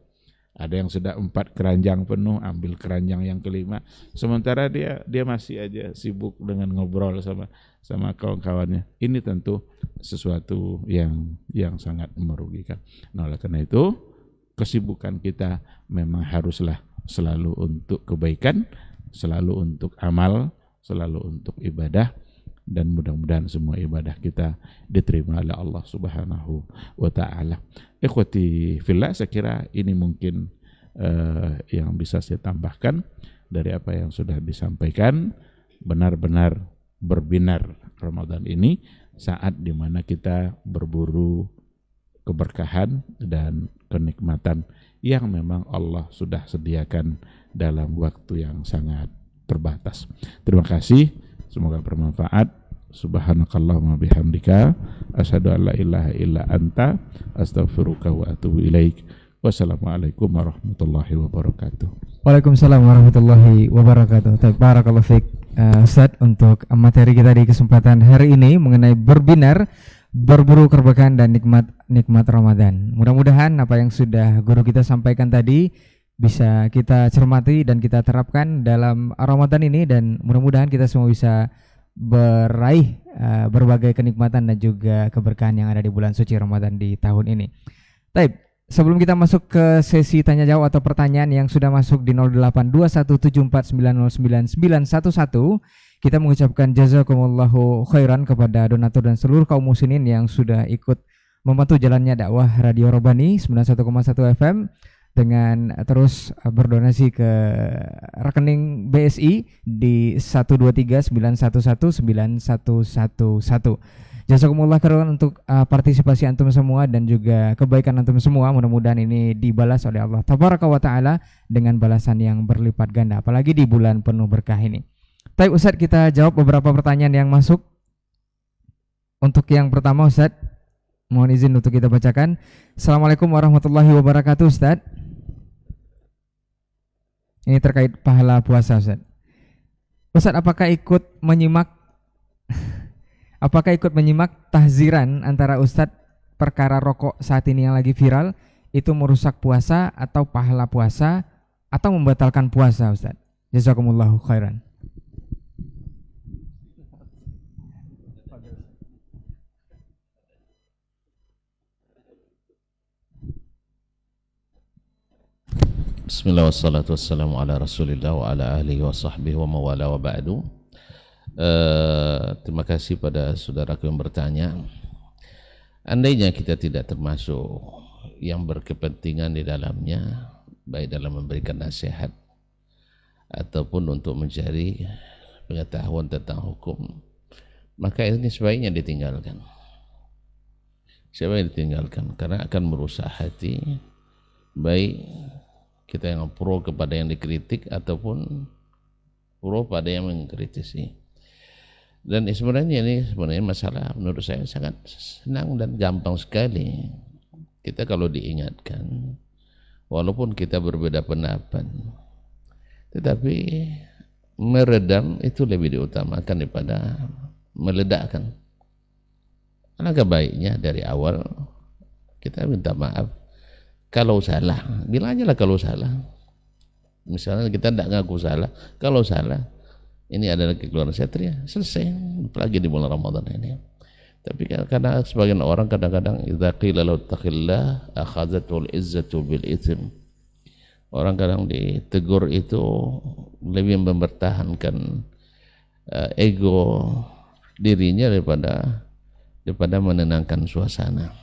Speaker 6: Ada yang sudah 4 keranjang penuh, ambil keranjang yang kelima. Sementara dia masih aja sibuk dengan ngobrol sama kawan-kawannya. Ini tentu sesuatu yang sangat merugikan. Nah, oleh karena itu kesibukan kita memang haruslah selalu untuk kebaikan, selalu untuk amal, selalu untuk ibadah. dan mudah-mudahan semua ibadah kita diterima oleh Allah Subhanahu wa taala. Ikhwati fillah, saya kira ini mungkin yang bisa saya tambahkan dari apa yang sudah disampaikan. Benar-benar berbinar Ramadan ini saat dimana kita berburu keberkahan dan kenikmatan yang memang Allah sudah sediakan dalam waktu yang sangat terbatas. Terima kasih, semoga bermanfaat. Subhanakallahumma bihamdika asyhadu an la ilaha illa anta astaghfiruka wa atubu ilaik. Wassalamualaikum warahmatullahi wabarakatuh.
Speaker 4: Waalaikumsalam warahmatullahi wabarakatuh. Barakallahu fiik Ustaz untuk materi kita di kesempatan hari ini mengenai berbinar, berburu keberkahan dan nikmat Ramadan. Mudah-mudahan apa yang sudah guru kita sampaikan tadi bisa kita cermati dan kita terapkan dalam Ramadan ini, dan mudah-mudahan kita semua bisa meraih berbagai kenikmatan dan juga keberkahan yang ada di bulan suci Ramadan di tahun ini. Baik. Sebelum kita masuk ke sesi tanya jawab atau pertanyaan yang sudah masuk di 082174909911, kita mengucapkan jazakumullahu khairan kepada donatur dan seluruh kaum muslimin yang sudah ikut membantu jalannya dakwah Radio Robani 91,1 FM dengan terus berdonasi ke rekening BSI di 12391191111. Jazakumullah khairan untuk partisipasi antum semua dan juga kebaikan antum semua. Mudah-mudahan ini dibalas oleh Allah Tabaraka wa Ta'ala dengan balasan yang berlipat ganda, apalagi di bulan penuh berkah ini. Baik Ustadz, kita jawab beberapa pertanyaan yang masuk. Untuk yang pertama Ustadz, mohon izin untuk kita bacakan. Assalamualaikum warahmatullahi wabarakatuh Ustadz. Ini terkait pahala puasa Ustadz. Ustadz, apakah ikut menyimak tahziran antara Ustadz perkara rokok saat ini yang lagi viral itu merusak puasa atau pahala puasa atau membatalkan puasa Ustadz? Jazakumullahu khairan.
Speaker 1: Bismillah wassalatu wassalamu ala rasulillah wa ala alihi wa sahbihi wa mawala wa ba'du. Terima kasih pada saudaraku yang bertanya. Andainya kita tidak termasuk yang berkepentingan di dalamnya, baik dalam memberikan nasihat ataupun untuk mencari pengetahuan tentang hukum, maka ini sebaiknya ditinggalkan. Sebaiknya ditinggalkan karena akan merusak hati, baik kita yang pro kepada yang dikritik ataupun pro pada yang mengkritisi. Dan sebenarnya masalah menurut saya sangat senang dan gampang sekali. Kita kalau diingatkan, walaupun kita berbeda pendapat, tetapi meredam itu lebih diutamakan daripada meledakkan. Alangkah baiknya dari awal kita minta maaf. Kalau salah, bilang aja lah kalau salah. Misalnya kita tidak ngaku salah, kalau salah, ini adalah kekeluaran satria, selesai. Apalagi di bulan Ramadan ini. Tapi karena sebagian orang kadang-kadang idza qila lahu taqillah akhadhatul izzatu bil itsm. Orang kadang ditegur itu lebih mempertahankan ego dirinya daripada menenangkan suasana.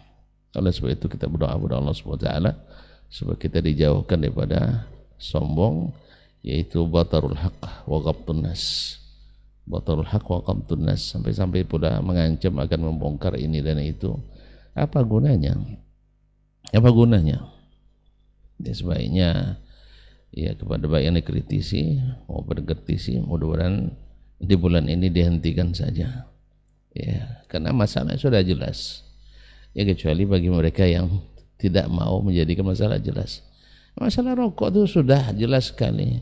Speaker 1: Oleh sebab itu kita berdoa kepada Allah SWT supaya kita dijauhkan daripada sombong, yaitu batarul haq wa ghamtun nas. Batarul haq wa ghamtun nas, sampai pula mengancam akan membongkar ini dan itu. Apa gunanya? Apa gunanya? Ya, sebaiknya ya kepada baik yang dikritisi maupun dikritisi, mudah-mudahan di bulan ini dihentikan saja. Ya, karena masalahnya sudah jelas. Ya kecuali bagi mereka yang tidak mau menjadikan masalah jelas. Masalah rokok itu sudah jelas sekali.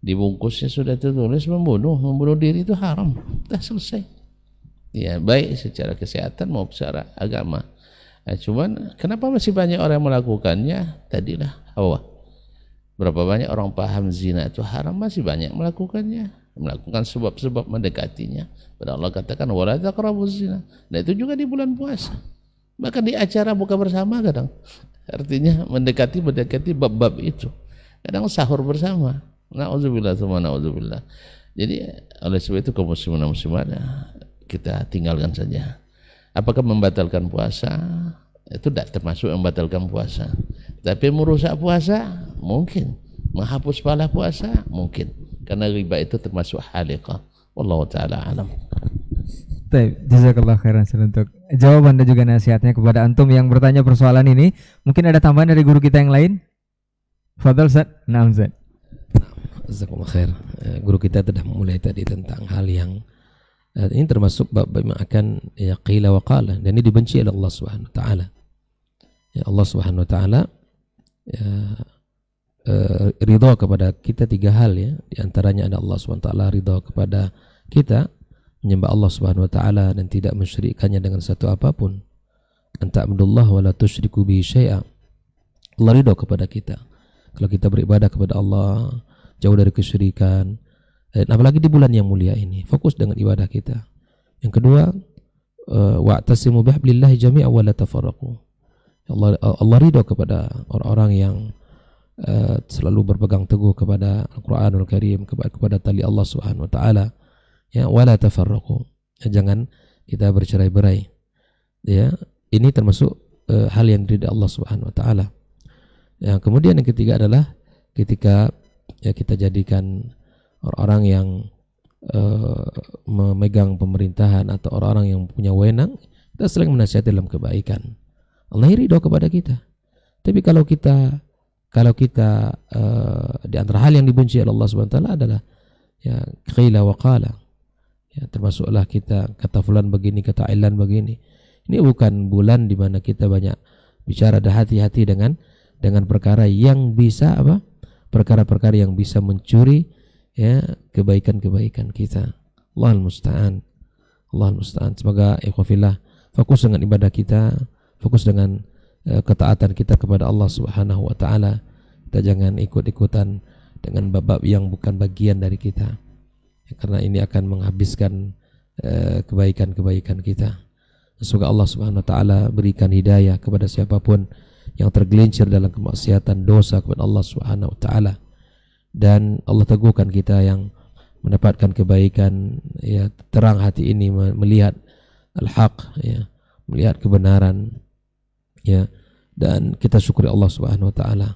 Speaker 1: Dibungkusnya sudah tertulis membunuh diri itu haram. Sudah selesai. Ya, baik secara kesehatan maupun secara agama. Nah, cuman kenapa masih banyak orang yang melakukannya? Tadilah hawa. Berapa banyak orang paham zina itu haram, masih banyak melakukannya, melakukan sebab-sebab mendekatinya. Padahal Allah katakan wala taqrabuz zina. Nah itu juga di bulan puasa. Bahkan di acara buka bersama kadang, artinya mendekati bab-bab itu. Kadang sahur bersama. Na'udzubillah tsumma na'udzubillah. Jadi oleh sebab itu kaum muslimin muslimat kita tinggalkan saja. Apakah membatalkan puasa? Itu tidak termasuk membatalkan puasa. Tapi merusak puasa mungkin, menghapus pahala puasa mungkin, karena riba itu termasuk haliqah. Wallahu taala alam.
Speaker 4: Baik, jazakallah khairan untuk jawaban dan juga nasihatnya kepada antum yang bertanya persoalan ini. Mungkin ada tambahan dari guru kita yang lain? Fadhal Ustaz. Naam Ustaz.
Speaker 5: Jazakumullah khair. Guru kita telah memulai tadi tentang hal yang ini termasuk bab yang akan ya qila wa qala, dan ini dibenci oleh Allah Subhanahu wa taala. Ya Allah Subhanahu wa taala ya, ridha kepada kita 3 hal ya. Di antaranya ada Allah Subhanahu wa taala ridha kepada kita menyembah Allah Subhanahu wa taala dan tidak mensyirikkannya dengan satu apapun. Anta abdullah wa la tusyriku bihi syai'a. Allah ridha kepada kita kalau kita beribadah kepada Allah, jauh dari kesyirikan. Apalagi di bulan yang mulia ini, fokus dengan ibadah kita. Yang kedua, wa'tasimu bihablillahi jami'an wa la tafarraqu. Allah ridha kepada orang-orang yang selalu berpegang teguh kepada Al-Qur'anul Karim, kepada tali Allah Subhanahu wa taala. Ya, wa la tafarraqu. Ya, jangan kita bercerai-berai. Ya, ini termasuk hal yang diridai Allah Subhanahu wa taala. Yang kemudian yang ketiga adalah ketika ya kita jadikan orang-orang yang memegang pemerintahan atau orang-orang yang punya wewenang, kita sering menasihati dalam kebaikan. Allah ridho kepada kita. Tapi kalau kita di antara hal yang dibenci oleh Allah Subhanahu wa taala adalah ya qila wa qala. Ya, termasuklah kita kata fulan begini, kata ilan begini. Ini bukan bulan di mana kita banyak bicara, dan hati-hati dengan perkara yang bisa perkara-perkara yang bisa mencuri ya kebaikan-kebaikan kita. Allahul musta'an. Allahul musta'an. Semoga ikhwafillah fokus dengan ibadah kita, fokus dengan ketaatan kita kepada Allah Subhanahu wa taala. Kita jangan ikut-ikutan dengan bab-bab yang bukan bagian dari kita. Ya, karena ini akan menghabiskan kebaikan-kebaikan kita. Semoga Allah Subhanahu wa taala berikan hidayah kepada siapapun yang tergelincir dalam kemaksiatan dosa kepada Allah Subhanahu wa taala, dan Allah teguhkan kita yang mendapatkan kebaikan ya, terang hati ini melihat al-haq ya, melihat kebenaran ya, dan kita syukuri Allah Subhanahu wa taala.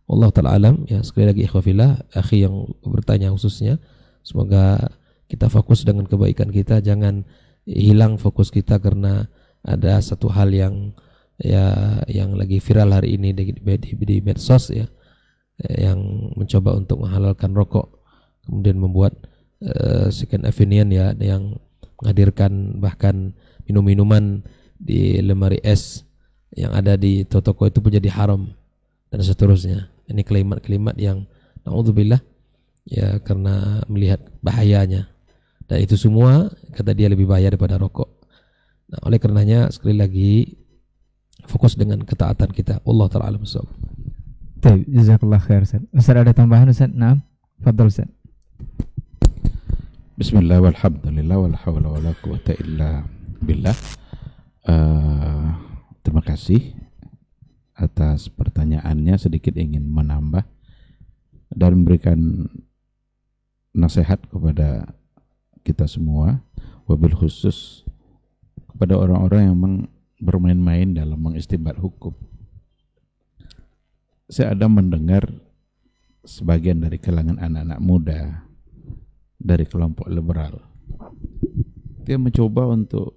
Speaker 5: Allah taala alam ya. Sekali lagi ikhwafillah, akhi yang bertanya khususnya, semoga kita fokus dengan kebaikan kita, jangan hilang fokus kita karena ada satu hal yang lagi viral hari ini di medsos ya, yang mencoba untuk menghalalkan rokok, kemudian membuat second opinion ya, yang menghadirkan bahkan minum-minuman di lemari es yang ada di toko itu pun jadi haram dan seterusnya. Ini kalimat-kalimat yang naudzubillah ya, karena melihat bahayanya, dan itu semua kata dia lebih bahaya daripada rokok. Nah, oleh karenanya sekali lagi fokus dengan ketaatan kita. Allah ta'ala alam bissawab.
Speaker 4: Baik, jazakallah khair Ustaz. Ustaz ada tambahan Ustaz? Naam. Fadhal Ustaz.
Speaker 6: Bismillah walhamdulillah wala haula wala quwata illa billah. Terima kasih atas pertanyaannya. Sedikit ingin menambah dan memberikan nasihat kepada kita semua, wabil khusus kepada orang-orang yang bermain-main dalam mengistinbat hukum. Saya ada mendengar sebagian dari kalangan anak-anak muda dari kelompok liberal, dia mencoba untuk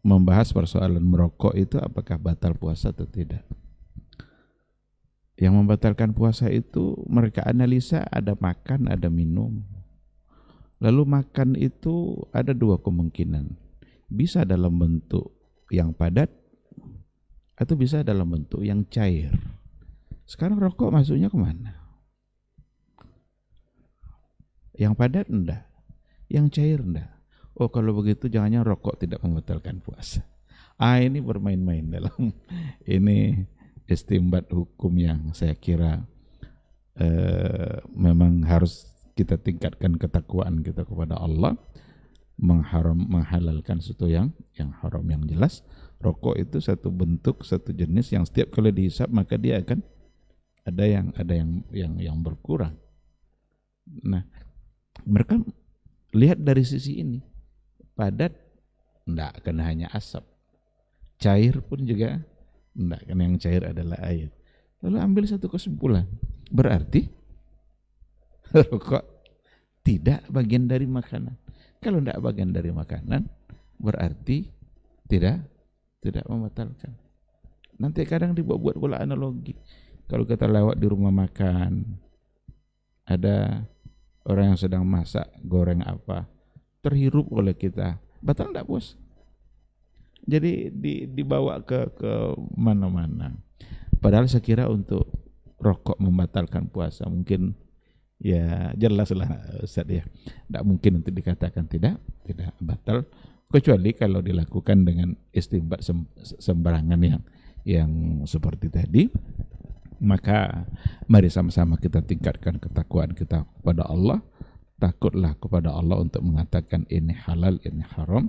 Speaker 6: membahas persoalan merokok itu apakah batal puasa atau tidak. Yang membatalkan puasa itu mereka analisa ada makan, ada minum. Lalu makan itu ada 2 kemungkinan. Bisa dalam bentuk yang padat atau bisa dalam bentuk yang cair. Sekarang rokok masuknya kemana? Yang padat enggak, yang cair enggak. Oh kalau begitu jangannya rokok tidak membatalkan puasa. Ini bermain-main dalam ini istinbat hukum yang saya kira memang harus kita tingkatkan ketakwaan kita kepada Allah. Menghalalkan sesuatu yang haram. Yang jelas rokok itu satu bentuk, satu jenis yang setiap kali dihisap maka dia akan ada yang berkurang. Nah, mereka lihat dari sisi ini. padat, enggak, karena hanya asap. Cair pun juga enggak, karena yang cair adalah air. Lalu ambil satu kesimpulan, berarti rokok tidak bagian dari makanan. Kalau enggak bagian dari makanan, berarti tidak membatalkan. Nanti kadang dibuat pula analogi. Kalau kita lewat di rumah makan, ada orang yang sedang masak, goreng apa, terhirup oleh kita, batal enggak bos? Jadi dibawa ke mana-mana. Padahal saya kira untuk rokok membatalkan puasa mungkin ya jelas lah Ustaz ya. Tidak mungkin untuk dikatakan tidak batal, kecuali kalau dilakukan dengan istinbat sembarangan yang seperti tadi. Maka mari sama-sama kita tingkatkan ketakwaan kita kepada Allah. Takutlah kepada Allah untuk mengatakan ini halal, ini haram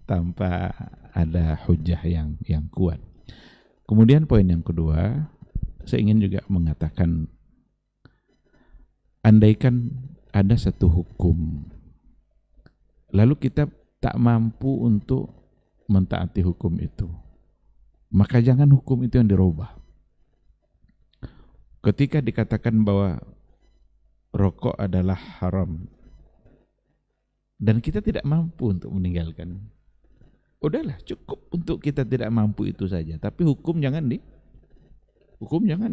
Speaker 6: tanpa ada hujah yang kuat. Kemudian poin yang kedua, saya ingin juga mengatakan, andaikan ada satu hukum lalu kita tak mampu untuk mentaati hukum itu, maka jangan hukum itu yang dirubah. Ketika dikatakan bahwa rokok adalah haram dan kita tidak mampu untuk meninggalkan, udahlah cukup untuk kita tidak mampu itu saja. Tapi hukum jangan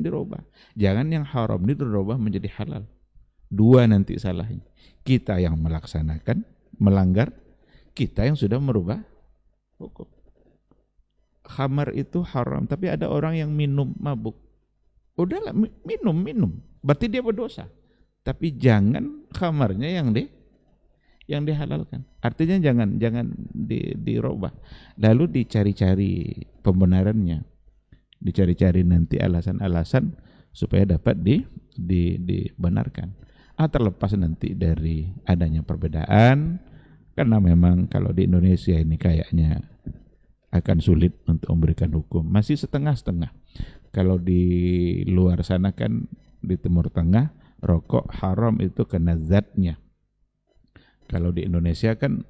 Speaker 6: dirubah. Jangan yang haram ini dirubah menjadi halal. Dua nanti salahnya. Kita yang melaksanakan, melanggar, kita yang sudah merubah hukum. Khamar itu haram, tapi ada orang yang minum mabuk. Udahlah minum, berarti dia berdosa. Tapi jangan khamarnya yang dihalalkan. Artinya jangan dirubah. Lalu dicari-cari pembenarannya. Dicari-cari nanti alasan-alasan supaya dapat dibenarkan. Terlepas nanti dari adanya perbedaan, karena memang kalau di Indonesia ini kayaknya akan sulit untuk memberikan hukum. Masih setengah-setengah. Kalau di luar sana kan, di Timur Tengah, rokok haram itu kena zatnya. Kalau di Indonesia kan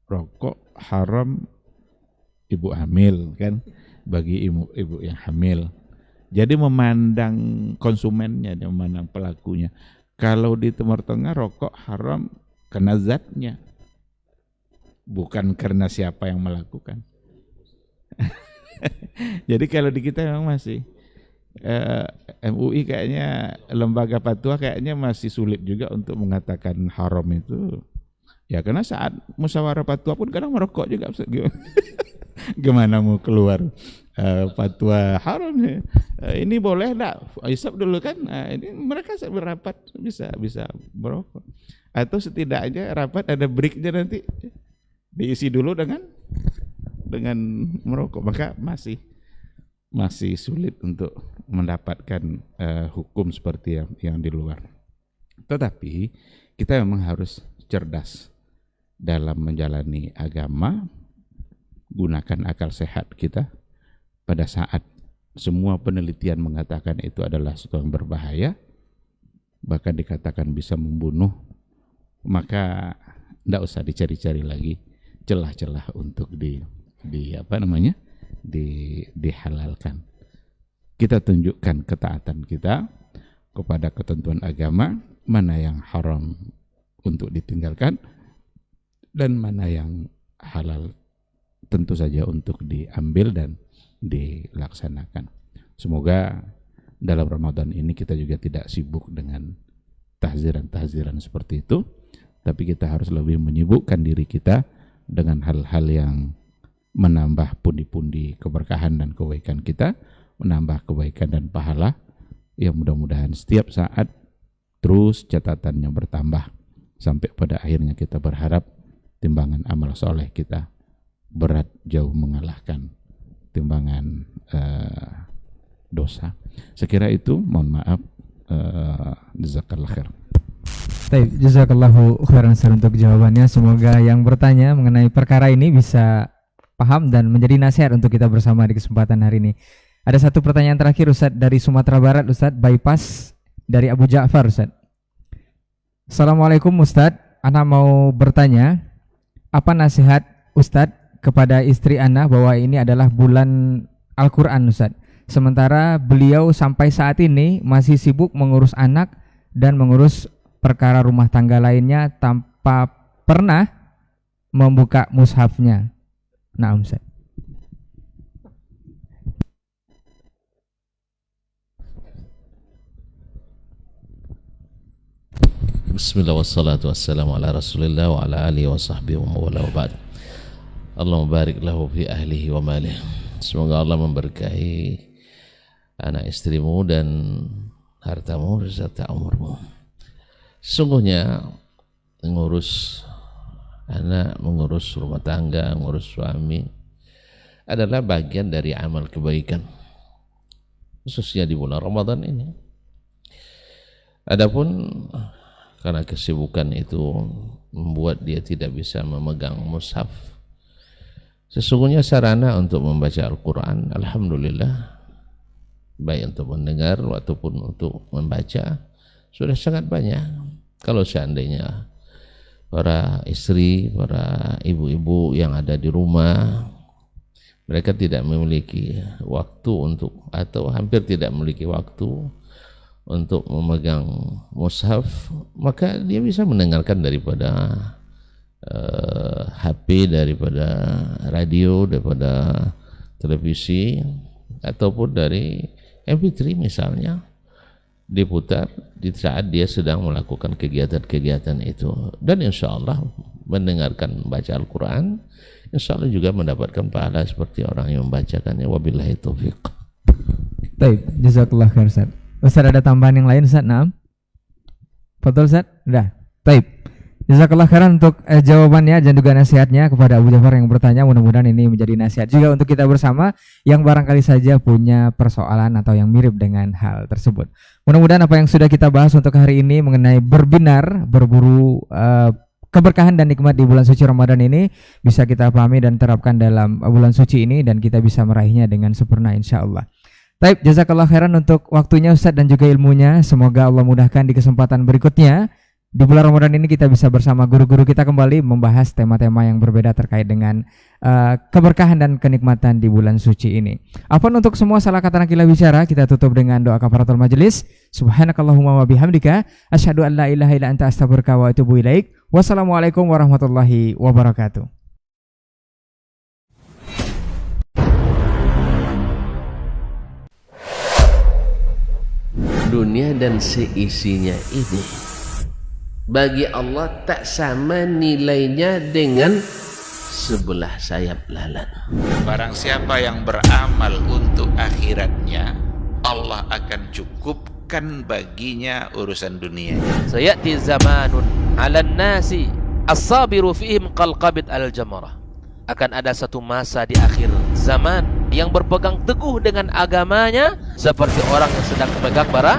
Speaker 6: rokok haram ibu hamil kan, bagi ibu yang hamil. Jadi memandang konsumennya, memandang pelakunya. Kalau di Timur Tengah rokok haram kena zatnya, bukan karena siapa yang melakukan. Jadi kalau di kita memang masih MUI kayaknya, lembaga fatwa kayaknya masih sulit juga untuk mengatakan haram itu. Ya karena saat musyawarah fatwa pun kadang merokok juga. Gimana mau keluar fatwa haram? Ini boleh enggak? Hisab dulu kan. Ini mereka berapat bisa merokok. Atau setidaknya rapat ada breaknya, nanti diisi dulu dengan merokok. Maka masih sulit untuk mendapatkan hukum seperti yang di luar. Tetapi kita memang harus cerdas dalam menjalani agama, gunakan akal sehat kita. Pada saat semua penelitian mengatakan itu adalah sesuatu yang berbahaya, bahkan dikatakan bisa membunuh, maka tidak usah dicari-cari lagi celah-celah untuk dihalalkan. Kita tunjukkan ketaatan kita kepada ketentuan agama, mana yang haram untuk ditinggalkan dan mana yang halal tentu saja untuk diambil dan dilaksanakan. Semoga dalam Ramadan ini kita juga tidak sibuk dengan tahziran-tahziran seperti itu, tapi kita harus lebih menyibukkan diri kita dengan hal-hal yang menambah pundi-pundi keberkahan dan kebaikan kita, menambah kebaikan dan pahala yang mudah-mudahan setiap saat terus catatannya bertambah sampai pada akhirnya kita berharap timbangan amal soleh kita berat jauh mengalahkan timbangan dosa. Sekira itu, mohon maaf. Jazakallah khair.
Speaker 4: Baik, jazakallahu khairan untuk jawabannya. Semoga yang bertanya mengenai perkara ini bisa paham dan menjadi nasihat untuk kita bersama di kesempatan hari ini. Ada satu pertanyaan terakhir Ustaz dari Sumatera Barat, Ustaz, bypass dari Abu Ja'far, Ustaz. Assalamualaikum Ustadz, Ana mau bertanya, apa nasihat Ustadz kepada istri Ana bahwa ini adalah bulan Al-Quran Ustadz. Sementara beliau sampai saat ini masih sibuk mengurus anak dan mengurus perkara rumah tangga lainnya tanpa pernah membuka mushafnya. Nah Ustadz.
Speaker 1: Bismillah wassalatu wassalamu ala rasulillah wa ala alihi wa sahbihi wa mawala wa ba'd. Allahumma barik lahu fi ahlihi wa malih. Semoga Allah memberkahi anak istrimu dan hartamu serta umurmu. Sesungguhnya mengurus anak, mengurus rumah tangga, mengurus suami adalah bagian dari amal kebaikan, khususnya di bulan Ramadan ini. Adapun karena kesibukan itu membuat dia tidak bisa memegang mushaf, sesungguhnya sarana untuk membaca Al-Quran, alhamdulillah, baik untuk mendengar ataupun untuk membaca, sudah sangat banyak. Kalau seandainya para istri, para ibu-ibu yang ada di rumah, mereka tidak memiliki waktu untuk, atau hampir tidak memiliki waktu untuk memegang mushaf, maka dia bisa mendengarkan daripada HP, daripada radio, daripada televisi, ataupun dari MP3 misalnya, diputar di saat dia sedang melakukan kegiatan-kegiatan itu. Dan insya Allah mendengarkan baca Al-Quran, insya Allah juga mendapatkan pahala seperti orang yang membacakannya. Wabillahi taufiq.
Speaker 4: Baik, jazakallah khair Ustaz. Ustaz ada tambahan yang lain Ustaz? Naam. Betul Ustaz? Udah. Baik. Jazakallah khairan untuk jawabannya dan juga nasihatnya kepada Abu Ja'far yang bertanya. Mudah-mudahan ini menjadi nasihat juga untuk kita bersama yang barangkali saja punya persoalan atau yang mirip dengan hal tersebut. Mudah-mudahan apa yang sudah kita bahas untuk hari ini mengenai berbinar, berburu keberkahan dan nikmat di bulan suci Ramadan ini bisa kita pahami dan terapkan dalam bulan suci ini, dan kita bisa meraihnya dengan sempurna insyaallah. Baik, jazakallah khairan untuk waktunya Ustadz dan juga ilmunya. Semoga Allah mudahkan di kesempatan berikutnya. Di bulan Ramadan ini kita bisa bersama guru-guru kita kembali membahas tema-tema yang berbeda terkait dengan keberkahan dan kenikmatan di bulan suci ini. Afwan untuk semua salah kata nakila bicara, kita tutup dengan doa kafaratul majelis. Subhanakallahumma wa bihamdika asyhadu an la ilaha illa anta astaghfiruka wa atubu ilaik. Wassalamualaikum warahmatullahi wabarakatuh.
Speaker 1: Dunia dan seisinya ini bagi Allah tak sama nilainya dengan sebelah sayap lalat.
Speaker 2: Barang siapa yang beramal untuk akhiratnya, Allah akan cukupkan baginya urusan dunianya.
Speaker 3: Sayati zamanun 'alan nasi as-sabiru fihim qalqabit al-jamarah. Akan ada satu masa di akhir zaman yang berpegang teguh dengan agamanya seperti orang yang sedang memegang bara